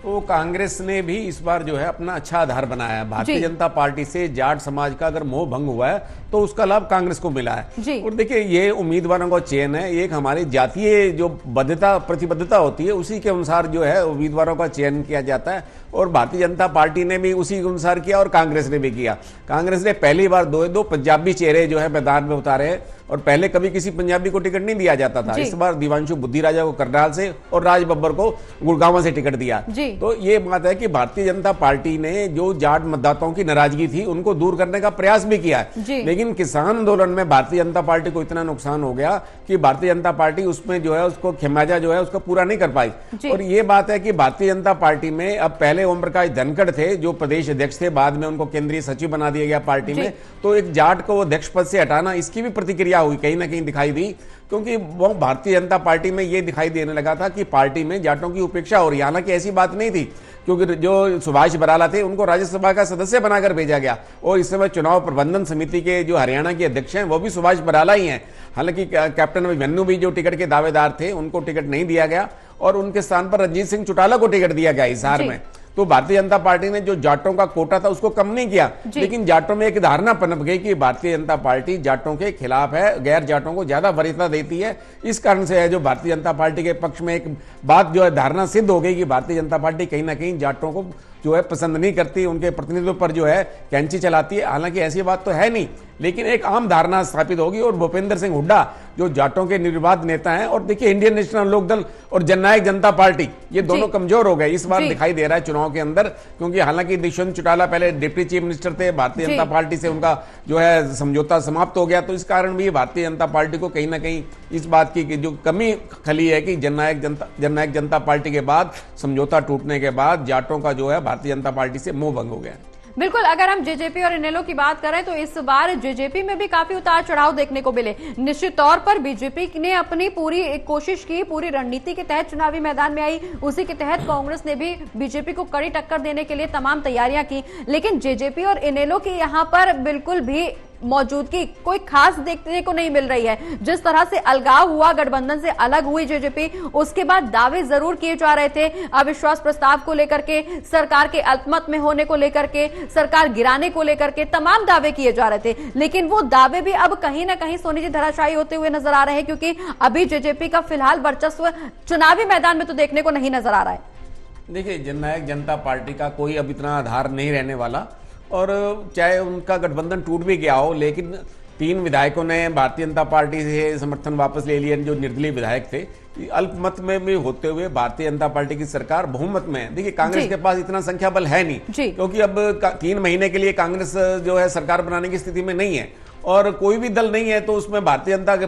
तो कांग्रेस ने भी इस बार जो है अपना अच्छा आधार बनाया है। भारतीय जनता पार्टी से जाट समाज का अगर मोह भंग हुआ है तो उसका लाभ कांग्रेस को मिला है। और देखिए, ये उम्मीदवारों का चयन है, एक हमारी जातीय जो प्रतिबद्धता होती है उसी के अनुसार जो है उम्मीदवारों का चयन किया जाता है। और भारतीय जनता पार्टी ने भी उसी के अनुसार किया और कांग्रेस ने भी किया। कांग्रेस ने पहली बार दो पंजाबी चेहरे जो है मैदान में उतारे हैं और पहले कभी किसी पंजाबी को टिकट नहीं दिया जाता था। इस बार दिवांशु बुद्धिराजा को करनाल से और राज बब्बर को गुड़गांव से टिकट दिया। तो ये बात है कि भारतीय जनता पार्टी ने जो जाट मतदाताओं की नाराजगी थी उनको दूर करने का प्रयास भी किया है। लेकिन किसान आंदोलन में भारतीय जनता पार्टी को इतना नुकसान हो गया कि भारतीय जनता पार्टी उसमें जो है उसको खिमाजा जो है उसका पूरा नहीं कर पाई। और ये बात है कि भारतीय जनता पार्टी में अब पहले ओम प्रकाश धनखड़ थे जो प्रदेश अध्यक्ष थे, बाद में उनको केंद्रीय सचिव बना दिया गया पार्टी में। तो एक जाट को अध्यक्ष पद से हटाना, इसकी भी प्रतिक्रिया हुई, कहीं ना कहीं दिखाई दी, क्योंकि वो भारतीय जनता पार्टी में ये दिखाई देने लगा था कि पार्टी में जाटों की उपेक्षा हो रही है। हालांकि ऐसी बात नहीं थी, क्योंकि जो सुभाष बराला थे उनको राज्यसभा का सदस्य बनाकर भेजा गया और इस समय चुनाव प्रबंधन समिति के जो हरियाणा के अध्यक्ष हैं वो भी सुभाष बराला ही हैं। हालांकि कैप्टन अभिमन्यु भी जो टिकट के दावेदार थे उनको टिकट नहीं दिया गया और उनके स्थान पर रंजीत सिंह चौटाला को टिकट दिया गया हिसार में। तो भारतीय जनता पार्टी ने जो जाटों का कोटा था उसको कम नहीं किया, लेकिन जाटों में एक धारणा पनप गई कि भारतीय जनता पार्टी जाटों के खिलाफ है, गैर जाटों को ज्यादा वरीयता देती है। इस कारण से है जो भारतीय जनता पार्टी के पक्ष में एक बात जो है धारणा सिद्ध हो गई कि भारतीय जनता पार्टी कहीं ना कहीं जाटों को जो है पसंद नहीं करती, उनके प्रतिनिधित्व पर जो है कैंची चलाती है। हालांकि ऐसी बात तो है नहीं, लेकिन एक आम धारणा स्थापित होगी। और भूपेंद्र सिंह हुड्डा जो जाटों के निर्विवाद नेता हैं, और देखिए इंडियन नेशनल लोकदल और जननायक जनता पार्टी ये दोनों कमजोर हो गए इस बार दिखाई दे रहा है चुनाव के अंदर, क्योंकि हालांकि दुष्यंत चौटाला पहले डिप्टी चीफ मिनिस्टर थे, भारतीय जनता पार्टी से उनका जो है समझौता समाप्त हो गया, तो इस कारण भी भारतीय जनता पार्टी को कहीं ना कहीं इस बात की जो कमी खली है कि जननायक जनता पार्टी के बाद समझौता टूटने के बाद जाटों का जो है भारतीय जनता पार्टी से मोह भंग हो गया। बिल्कुल, अगर हम जेजेपी और इनेलो की बात करें तो इस बार जेजेपी में भी काफी उतार चढ़ाव देखने को मिले। निश्चित तौर पर बीजेपी ने अपनी पूरी कोशिश की, पूरी रणनीति के तहत चुनावी मैदान में आई, उसी के तहत कांग्रेस ने भी बीजेपी को कड़ी टक्कर देने के लिए तमाम तैयारियां की, लेकिन जेजेपी और इनेलो की यहां पर बिल्कुल भी मौजूदगी कोई खास देखने को नहीं मिल रही है। जिस तरह से अलगाव हुआ, गठबंधन से अलग हुई जेजेपी, उसके बाद दावे जरूर किए जा रहे थे अविश्वास प्रस्ताव को लेकर के, सरकार के अल्पमत में होने को लेकर के, सरकार गिराने को लेकर के तमाम दावे किए जा रहे थे, लेकिन वो दावे भी अब कहीं ना कहीं सोनी जी धराशायी होते हुए नजर आ रहे हैं, क्योंकि अभी जेजेपी का फिलहाल वर्चस्व चुनावी मैदान में तो देखने को नहीं नजर आ रहा है। देखिए, जननायक जनता पार्टी का कोई अब इतना आधार नहीं रहने वाला, और चाहे उनका गठबंधन टूट भी गया हो, लेकिन 3 विधायकों ने भारतीय जनता पार्टी से समर्थन वापस ले लिया, जो निर्दलीय विधायक थे। अल्पमत में भी होते हुए भारतीय जनता पार्टी की सरकार बहुमत में है। देखिए, कांग्रेस के पास इतना संख्या बल है नहीं, क्योंकि अब 3 महीने के लिए कांग्रेस जो है सरकार बनाने की स्थिति में नहीं है, और कोई भी दल नहीं है, तो उसमें भारतीय जनता